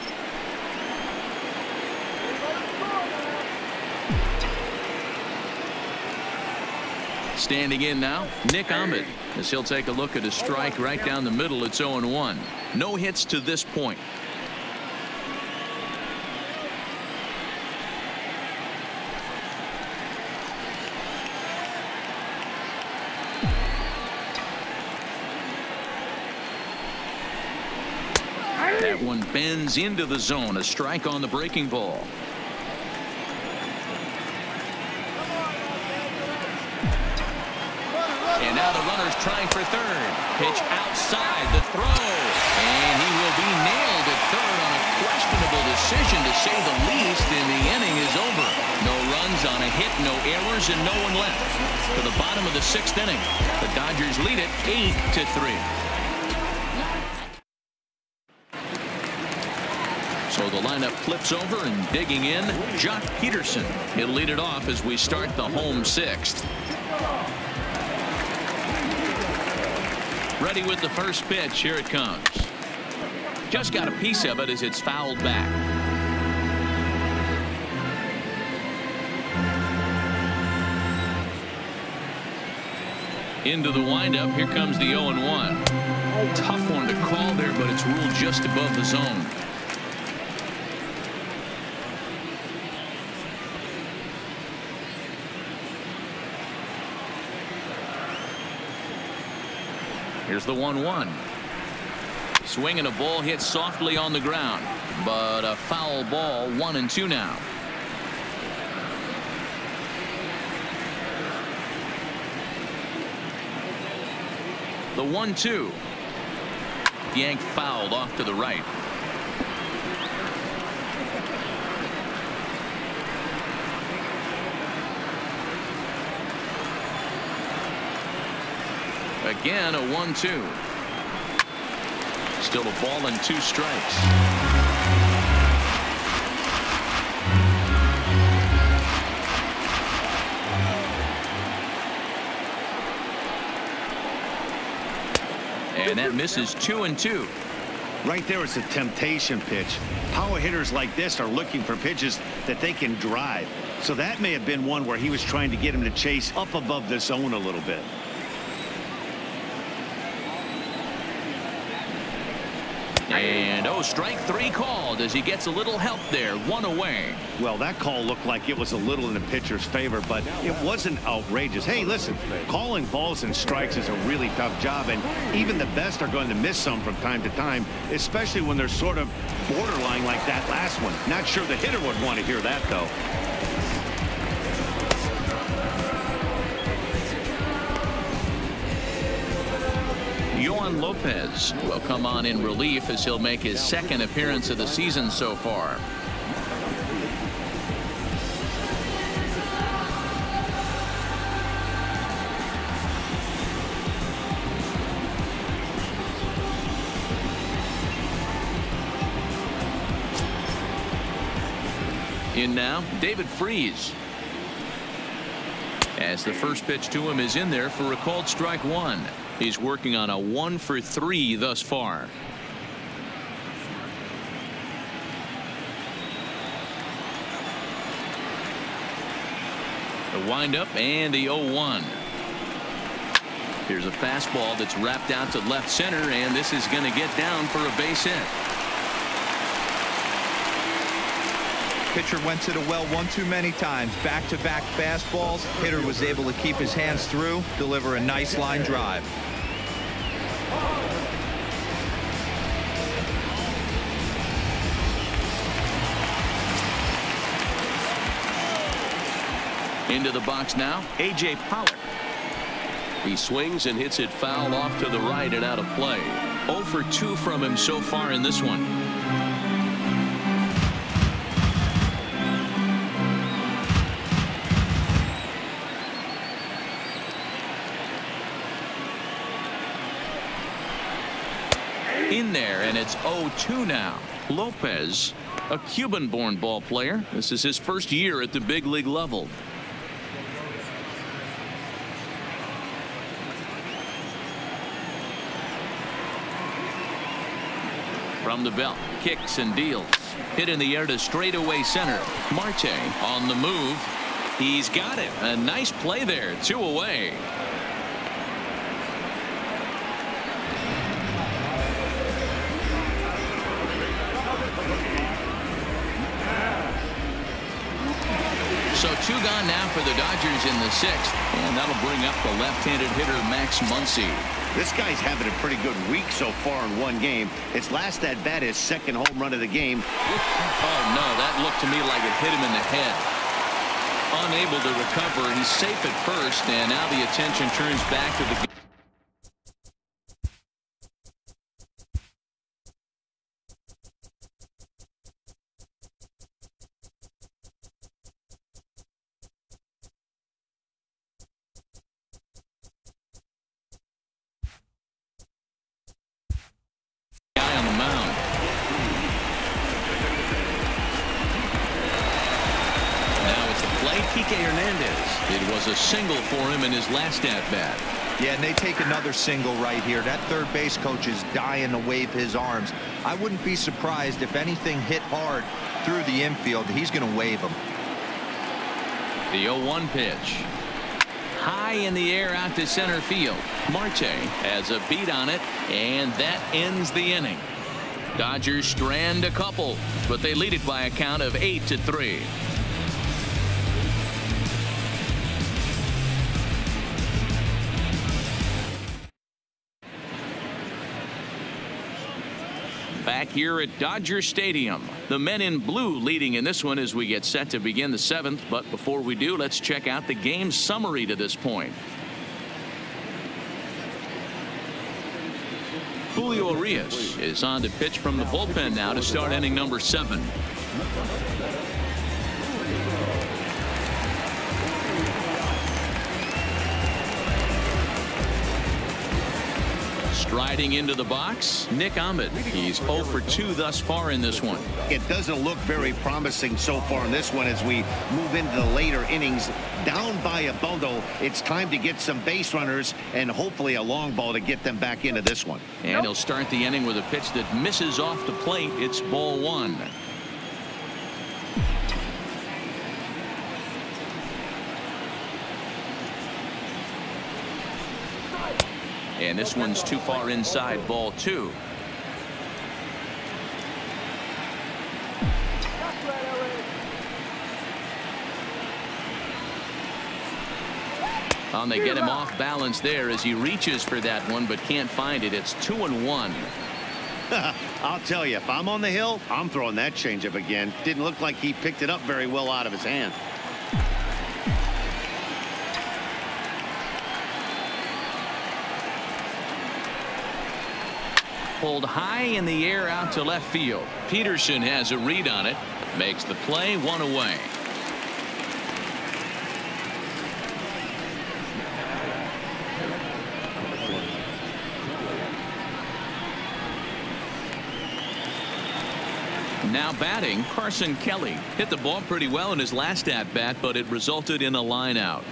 Standing in now, Nick Ahmed, as he'll take a look at a strike right down the middle. It's 0-1. No hits to this point. That one bends into the zone. A strike on the breaking ball. And now the runner's trying for third. Pitch outside the throw. And he will be nailed at third on a questionable decision, to say the least, and the inning is over. No runs on a hit, no errors, and no one left. To the bottom of the 6th inning, the Dodgers lead it 8-3. So the lineup flips over, and digging in, Jock Peterson. He'll lead it off as we start the home 6th. Ready with the first pitch. Here it comes. Just got a piece of it as it's fouled back. Into the windup. Here comes the 0-1. Tough one to call there, but it's ruled just above the zone. Here's the 1-1. Swinging a ball hit softly on the ground, but a foul ball. 1-2 now. The 1-2. Yanked fouled off to the right. Again, a 1-2. Still a ball and 2 strikes. And that misses. 2-2. Right there is a temptation pitch. Power hitters like this are looking for pitches that they can drive. So that may have been one where he was trying to get him to chase up above the zone a little bit. And strike 3 called as he gets a little help there. 1 away. Well, that call looked like it was a little in the pitcher's favor, but it wasn't outrageous. Hey, listen, calling balls and strikes is a really tough job, and even the best are going to miss some from time to time, especially when they're sort of borderline like that last one. Not sure the hitter would want to hear that, though. Yohan Lopez will come on in relief as he'll make his 2nd appearance of the season so far. In now, David Freese. As the first pitch to him is in there for a called strike 1. He's working on a 1 for 3 thus far. The windup and the 0-1. Here's a fastball that's wrapped out to left center, and this is going to get down for a base hit. Pitcher went to the well one too many times. Back-to-back fastballs. Hitter was able to keep his hands through, deliver a nice line drive. Into the box now, A.J. Pollock. He swings and hits it foul off to the right and out of play. 0 for 2 from him so far in this one. in there, and it's 0-2 now. Lopez, a Cuban-born ball player. This is his first year at the big league level. From the belt, kicks and deals. Hit in the air to straightaway center. Marte on the move. He's got it. A nice play there. 2 away. So 2 gone now for the Dodgers in the 6th, and that'll bring up the left-handed hitter Max Muncy. This guy's having a pretty good week so far in one game. His last at bat, his second home run of the game. Oh no, that looked to me like it hit him in the head. Unable to recover. He's safe at first, and now the attention turns back to the It was a single for him in his last at-bat. Yeah, and they take another single right here. That third base coach is dying to wave his arms. I wouldn't be surprised if anything hit hard through the infield. He's going to wave them. The 0-1 pitch. High in the air out to center field. Marte has a beat on it, and that ends the inning. Dodgers strand a couple, but they lead it by a count of 8-3. Back here at Dodger Stadium, the men in blue leading in this one as we get set to begin the 7th. But before we do, let's check out the game summary to this point. Julio Urias is on to pitch from the bullpen now to start inning number 7. Striding into the box, Nick Ahmed. He's 0 for 2 thus far in this one. It doesn't look very promising so far in this one as we move into the later innings. Down by a bundle, it's time to get some base runners and hopefully a long ball to get them back into this one. And he'll start the inning with a pitch that misses off the plate. It's ball 1. And this one's too far inside, ball 2. And they get him off balance there as he reaches for that one, but can't find it. It's 2-1. I'll tell you, if I'm on the hill, I'm throwing that changeup again. Didn't look like he picked it up very well out of his hand. Pulled high in the air out to left field. Peterson has a read on it. Makes the play, 1 away. Now batting, Carson Kelly. Hit the ball pretty well in his last at-bat, but it resulted in a line out.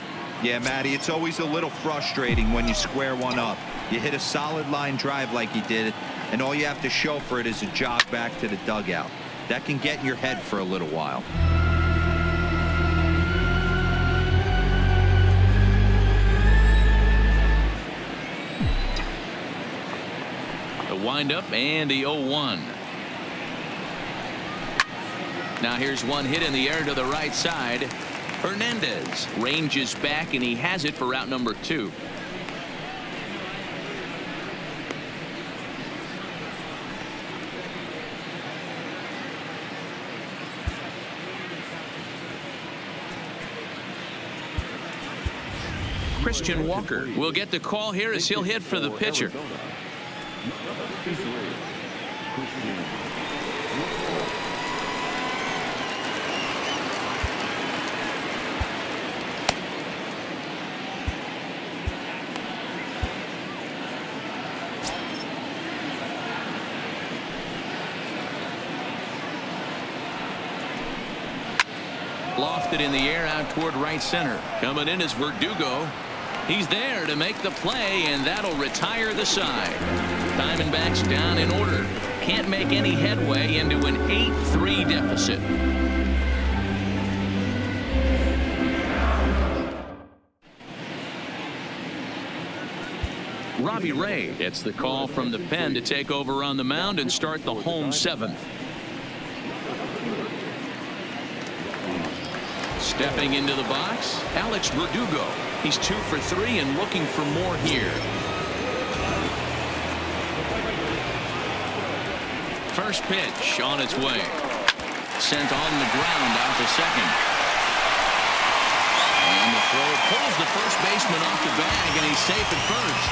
Yeah, Matty, it's always a little frustrating when you square one up. You hit a solid line drive like he did, and all you have to show for it is a jog back to the dugout. That can get in your head for a little while. The windup and the 0-1. Now here's one hit in the air to the right side. Hernandez ranges back, and he has it for out number 2. Christian Walker will get the call here as he'll hit for the pitcher. Lofted in the air out toward right center. Coming in is Verdugo. He's there to make the play, and that'll retire the side. Diamondbacks down in order. Can't make any headway into an 8-3 deficit. Robbie Ray gets the call from the pen to take over on the mound and start the home seventh. Stepping into the box, Alex Verdugo. He's 2 for 3 and looking for more here. First pitch on its way. Sent on the ground out to second. And the throw pulls the first baseman off the bag, and he's safe at first.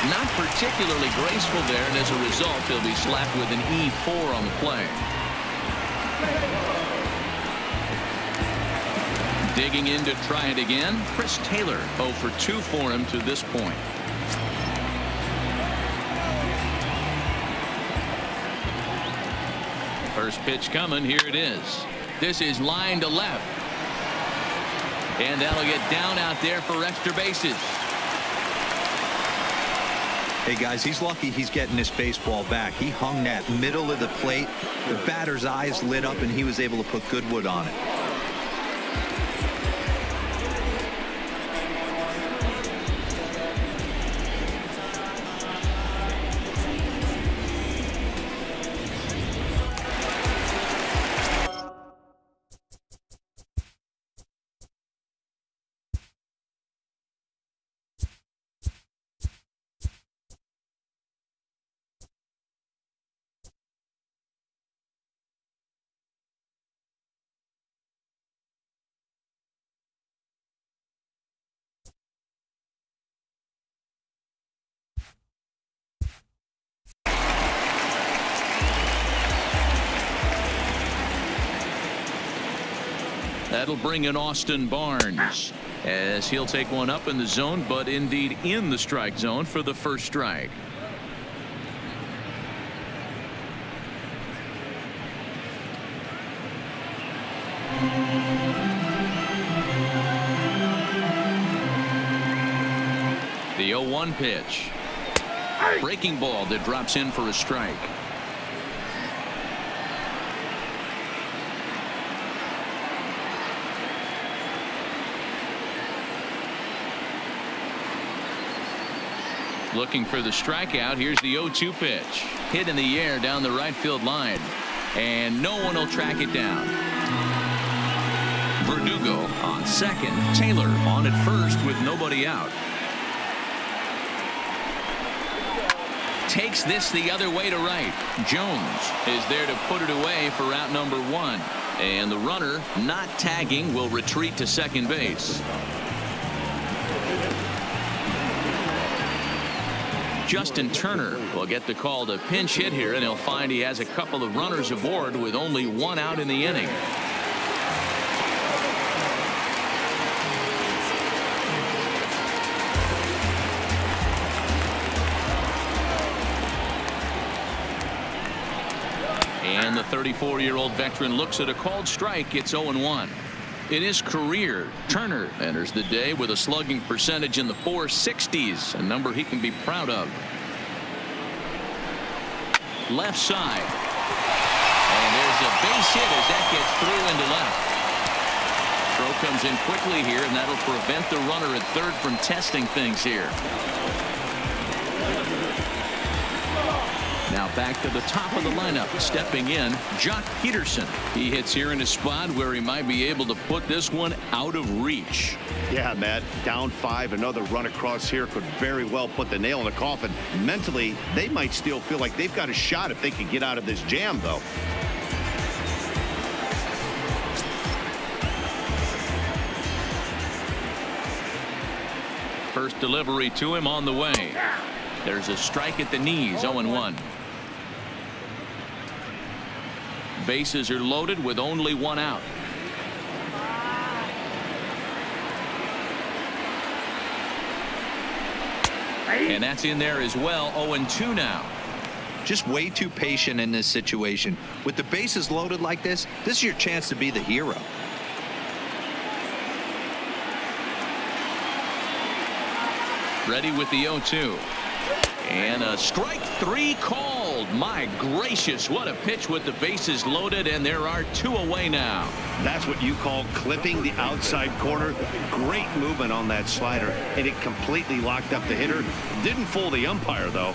Not particularly graceful there, and as a result, he'll be slapped with an E4 on the play. Digging in to try it again, Chris Taylor 0 for 2 for him to this point. First pitch coming. Here it is. This is line to left. And that'll get down out there for extra bases. Hey, guys, he's lucky he's getting this baseball back. He hung that middle of the plate. The batter's eyes lit up, and he was able to put good wood on it. That'll bring in Austin Barnes as he'll take one up in the zone, but indeed in the strike zone for the first strike. The 0-1 pitch. Breaking ball that drops in for a strike. Looking for the strikeout. Here's the 0-2 pitch. Hit in the air down the right field line. And no one will track it down. Verdugo on second. Taylor on at first with nobody out. Takes this the other way to right. Jones is there to put it away for out number 1. And the runner not tagging will retreat to second base. Justin Turner will get the call to pinch hit here, and he'll find he has a couple of runners aboard with only 1 out in the inning. And the 34-year-old veteran looks at a called strike. It's 0-1. In his career, Turner enters the day with a slugging percentage in the 460s, a number he can be proud of. Left side. And there's a base hit as that gets through into left. Throw comes in quickly here, and that'll prevent the runner at third from testing things here. Now back to the top of the lineup, stepping in, Jock Peterson. He hits here in a spot where he might be able to put this one out of reach. Yeah, Matt, down 5, another run across here could very well put the nail in the coffin. Mentally, they might still feel like they've got a shot if they can get out of this jam, though. First delivery to him on the way. There's a strike at the knees, 0-1. Bases are loaded with only 1 out. And that's in there as well. 0-2 now. Just way too patient in this situation. With the bases loaded like this is your chance to be the hero. Ready with the 0-2. And a strike 3 called. My gracious, what a pitch with the bases loaded, and there are 2 away now. That's what you call clipping the outside corner. Great movement on that slider, and it completely locked up the hitter. Didn't fool the umpire, though.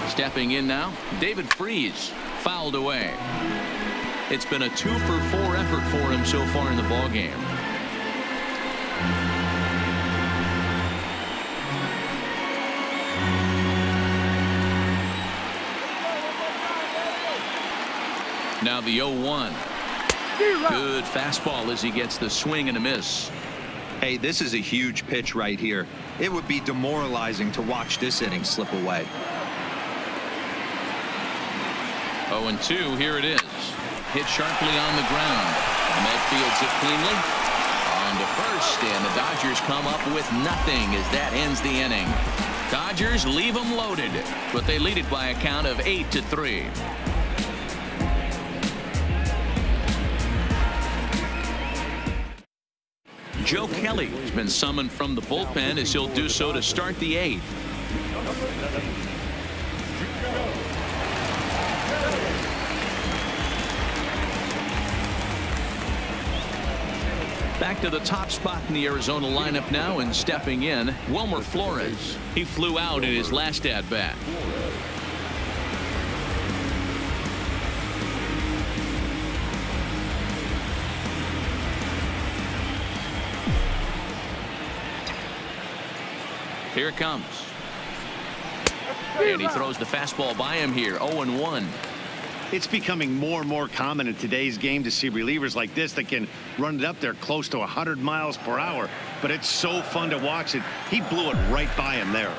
Stepping in now, David Freese, fouled away. It's been a 2-for-4 effort for him so far in the ballgame. Now the 0-1. Good fastball as he gets the swing and a miss. Hey, this is a huge pitch right here. It would be demoralizing to watch this inning slip away. 0-2, here it is. Hit sharply on the ground. Met fields it cleanly. On to first, and the Dodgers come up with nothing as that ends the inning. Dodgers leave them loaded, but they lead it by a count of 8-3. Joe Kelly has been summoned from the bullpen as he'll do so to start the 8th. Back to the top spot in the Arizona lineup now, and stepping in, Wilmer Flores. He flew out in his last at-bat. Here it comes. And he throws the fastball by him here. 0-1. It's becoming more and more common in today's game to see relievers like this that can run it up there close to 100 miles per hour. But it's so fun to watch it. He blew it right by him there.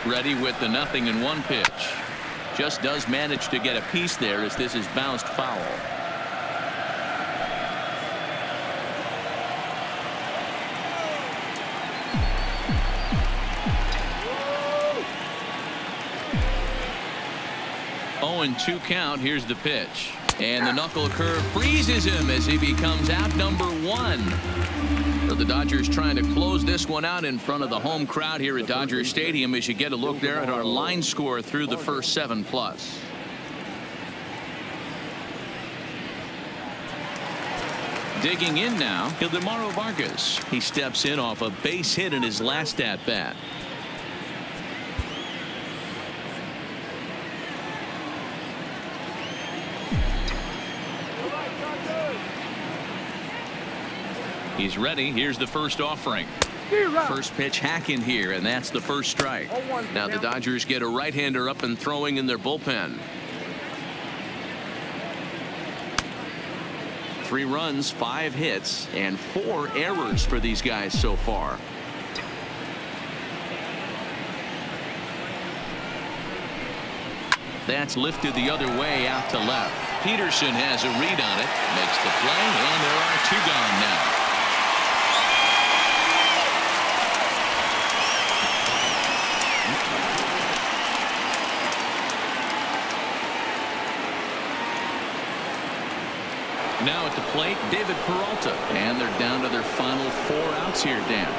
Ready with the 0-1 pitch. Just does manage to get a piece there as this is bounced foul. And 2 count. Here's the pitch, and the knuckle curve freezes him as he becomes out number 1. So the Dodgers trying to close this one out in front of the home crowd here at Dodger Stadium as you get a look there at our line score through the first 7+. Digging in now, Ildemaro Vargas. He steps in off a base hit in his last at bat. He's ready. Here's the first offering. First pitch hacking here, and that's the first strike. Now the Dodgers get a right-hander up and throwing in their bullpen. 3 runs, 5 hits, and 4 errors for these guys so far. That's lifted the other way out to left. Peterson has a read on it, makes the play, and there are 2 gone now. Now at the plate, David Peralta, and they're down to their final 4 outs here, Dan.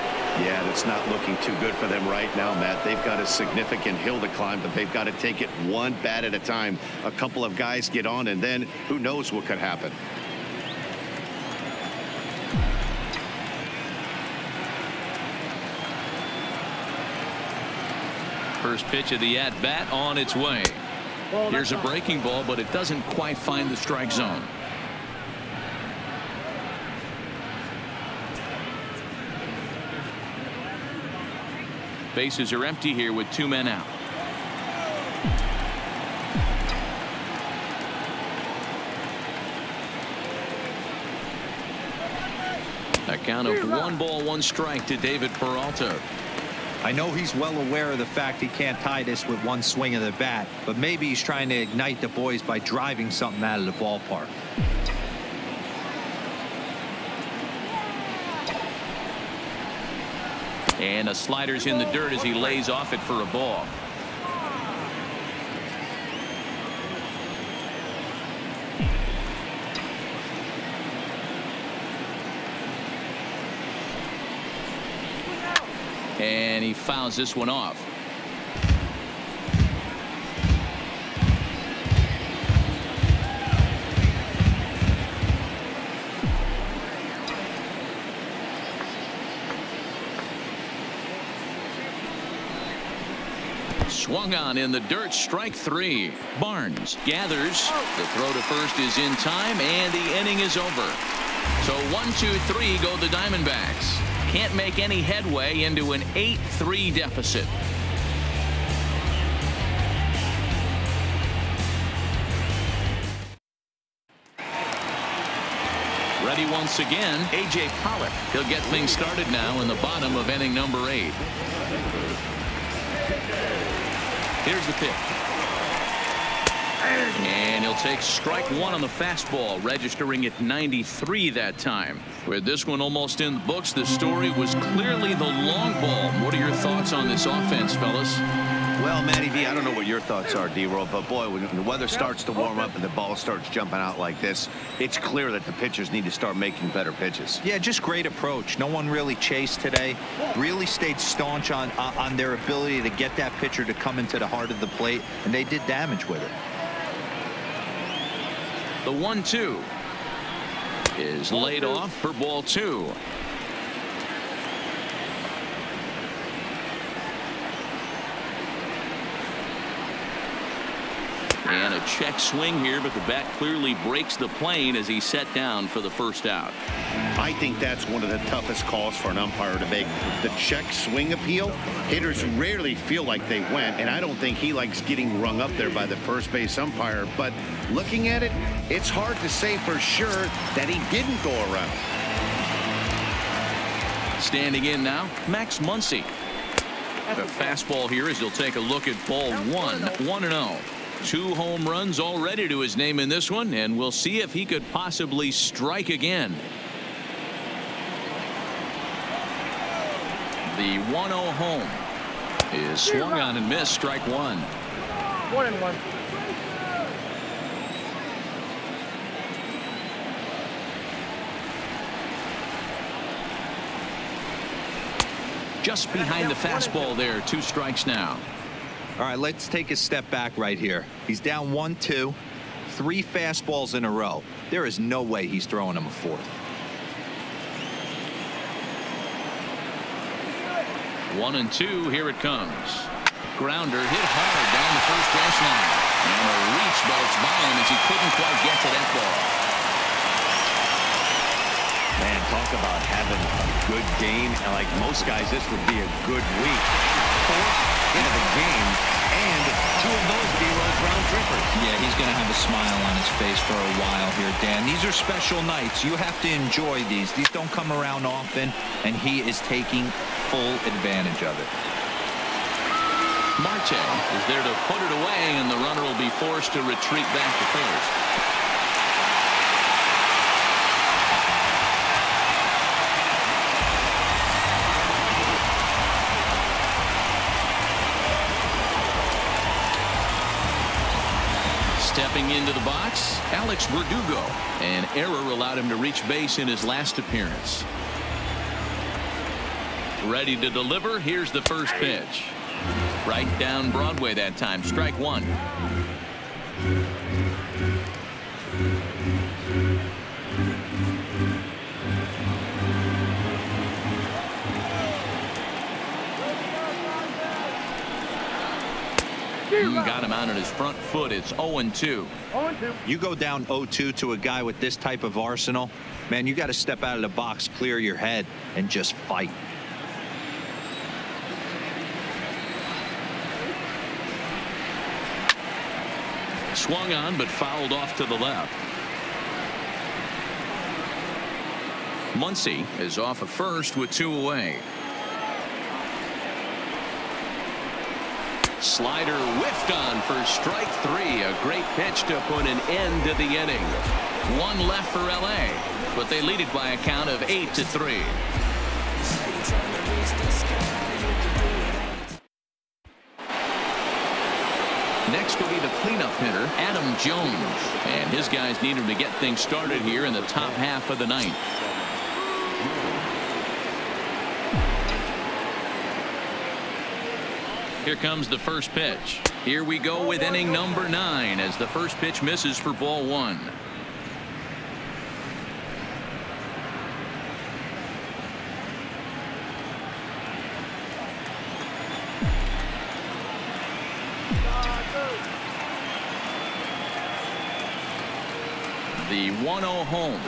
Yeah, that's not looking too good for them right now, Matt. They've got a significant hill to climb, but they've got to take it one bat at a time. A couple of guys get on, and then who knows what could happen. First pitch of the at-bat on its way. Here's a breaking ball, but it doesn't quite find the strike zone. Bases are empty here with 2 men out. A count of 1 ball, 1 strike to David Peralta. I know he's well aware of the fact he can't tie this with 1 swing of the bat, but maybe he's trying to ignite the boys by driving something out of the ballpark. And a slider's in the dirt as he lays off it for a ball. And he fouls this one off. Swung on in the dirt, strike 3. Barnes gathers. The throw to first is in time, and the inning is over. So 1-2-3 go the Diamondbacks. Can't make any headway into an 8-3 deficit. Ready once again, A.J. Pollock. He'll get things started now in the bottom of inning number 8. Here's the pitch. And he'll take strike 1 on the fastball, registering at 93 that time. With this one almost in the books, the story was clearly the long ball. What are your thoughts on this offense, fellas? Well, Matty V, I don't know what your thoughts are, D-Roll, but boy, when the weather starts to warm up and the ball starts jumping out like this, it's clear that the pitchers need to start making better pitches. Yeah, just great approach. No one really chased today. Really stayed staunch on their ability to get that pitcher to come into the heart of the plate, and they did damage with it. The 1-2 is laid off for ball 2. And a check swing here, but the bat clearly breaks the plane as he's set down for the first out. I think that's one of the toughest calls for an umpire to make. The check swing appeal, hitters rarely feel like they went, and I don't think he likes getting rung up there by the first base umpire. But looking at it, it's hard to say for sure that he didn't go around. Standing in now, Max Muncy. The fastball here as he'll take a look at ball 1, 1-0. 2 home runs already to his name in this one, and we'll see if he could possibly strike again. The 1-0 home is swung on and missed, strike 1. 1-1. Just behind the fastball there, 2 strikes now. All right, let's take a step back right here. He's down 1-2, 3 fastballs in a row. There is no way he's throwing him a 4th. 1-2, here it comes. Grounder hit hard down the first baseline. And a reach, but it's by him as he couldn't quite get to that ball. Man, talk about having a good game. And like most guys, this would be a good week. 4th hit of the game, and 2 of those D-Roll's round trippers. Yeah, he's going to have a smile on his face for a while here, Dan. These are special nights. You have to enjoy these. These don't come around often, and he is taking full advantage of it. Marte is there to put it away, and the runner will be forced to retreat back to first. Stepping into the box, Alex Verdugo. An error allowed him to reach base in his last appearance. Ready to deliver. Here's the first pitch. Right down Broadway that time. Strike 1. Got him out on his front foot. It's 0-2. 0-2. You go down 0-2 to a guy with this type of arsenal, man, you got to step out of the box, clear your head, and just fight. Swung on, but fouled off to the left. Muncy is off of first with 2 away. Slider whiffed on for strike 3. A great pitch to put an end to the inning. 1 left for LA, but they lead it by a count of 8-3. Next will be the cleanup hitter, Adam Jones. And his guys need him to get things started here in the top half of the ninth. Here comes the first pitch. Here we go with inning number 9 as the first pitch misses for ball 1. The 1-0 home.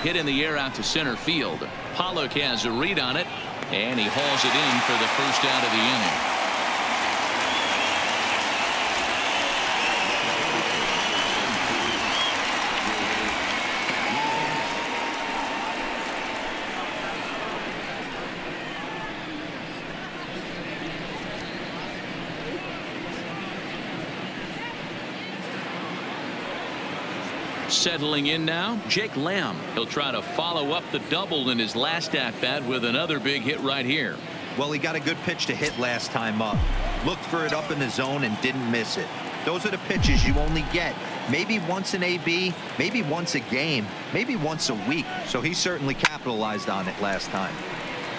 Hit in the air out to center field. Pollock has a read on it, and he hauls it in for the first out of the inning. Settling in now, Jake Lamb. He'll try to follow up the double in his last at-bat with another big hit right here. Well, he got a good pitch to hit last time up. Looked for it up in the zone and didn't miss it. Those are the pitches you only get maybe once an AB, maybe once a game, maybe once a week. So he certainly capitalized on it last time.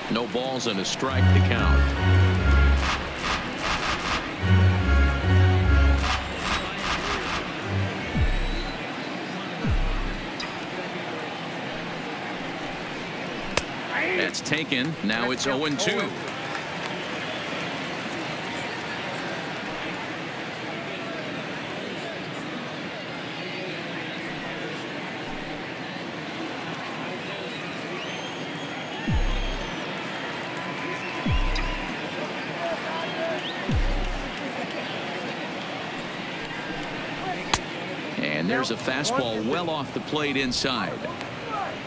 No balls and a strike to count. That's taken. Now it's 0-2. And there's a fastball well off the plate inside.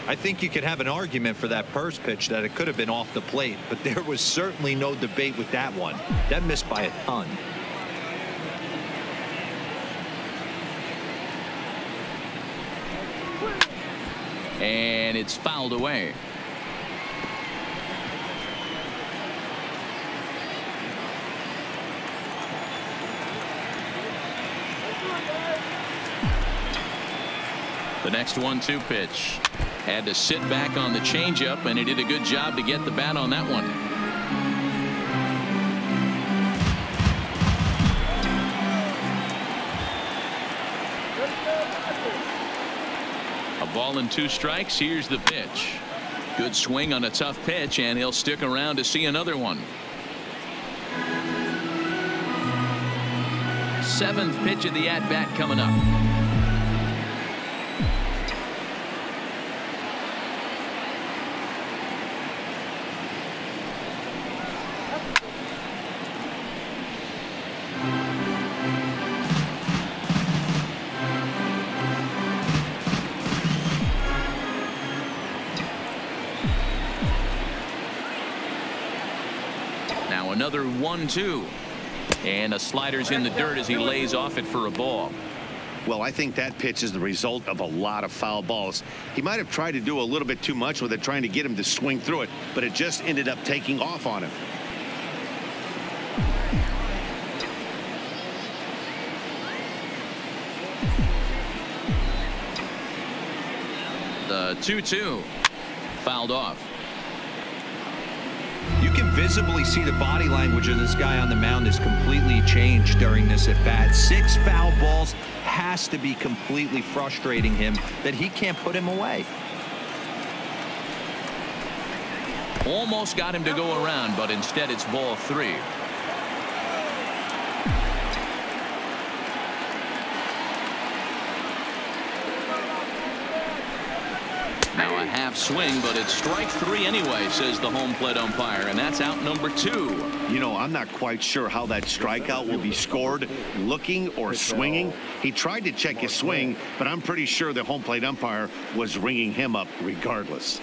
I think you could have an argument for that first pitch that it could have been off the plate, but there was certainly no debate with that one. That missed by a ton. And it's fouled away. The next 1-2 pitch. Had to sit back on the changeup, and he did a good job to get the bat on that one. A ball and 2 strikes. Here's the pitch. Good swing on a tough pitch, and he'll stick around to see another one. 7th pitch of the at-bat coming up. Another 1-2, and a slider's in the dirt as he lays off it for a ball. Well, I think that pitch is the result of a lot of foul balls. He might have tried to do a little bit too much with it, trying to get him to swing through it, but it just ended up taking off on him. The 2-2 fouled off. You can visibly see the body language of this guy on the mound is completely changed during this at bat. 6 foul balls has to be completely frustrating him that he can't put him away. Almost got him to go around, but instead it's ball 3. Now a half swing, but it's strike 3 anyway, says the home plate umpire, and that's out number 2. You know, I'm not quite sure how that strikeout will be scored, looking or swinging. He tried to check his swing, but I'm pretty sure the home plate umpire was ringing him up regardless.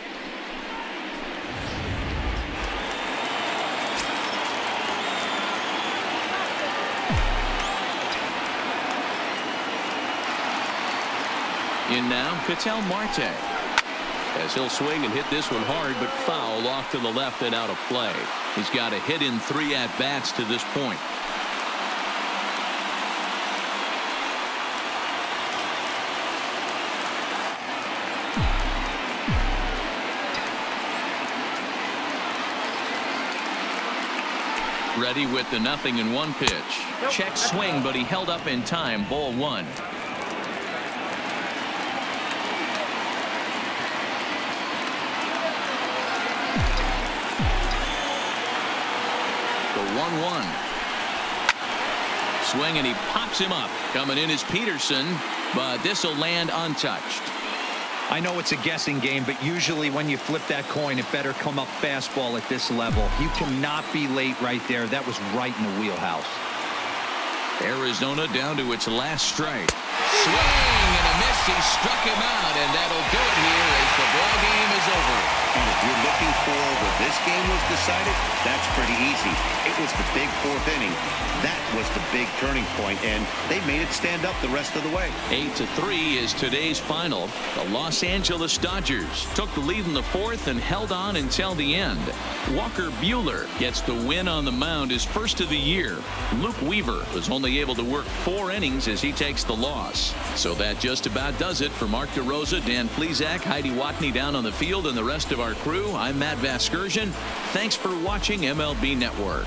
In now, Ketel Marte. As he'll swing and hit this one hard, but foul off to the left and out of play. He's got a hit in 3 at-bats to this point. Ready with the 0-1 pitch. Check swing, but he held up in time. Ball 1. The 1-1. Swing, and he pops him up. Coming in is Peterson, but this will land untouched. I know it's a guessing game, but usually when you flip that coin, it better come up fastball at this level. You cannot be late right there. That was right in the wheelhouse. Arizona down to its last strike. Swing and a miss. He struck him out, and that'll do it here as the ball game is over. And if you're looking for where this game was decided, that's pretty easy. It was the big 4th inning. That was the big turning point, and they made it stand up the rest of the way. 8-3 is today's final. The Los Angeles Dodgers took the lead in the 4th and held on until the end. Walker Buehler gets the win on the mound, his first of the year. Luke Weaver was only able to work 4 innings as he takes the loss. So that just about does it for Mark DeRosa, Dan Plesac, Heidi Watney down on the field, and the rest of our crew. I'm Matt Vasgersian. Thanks for watching MLB Network.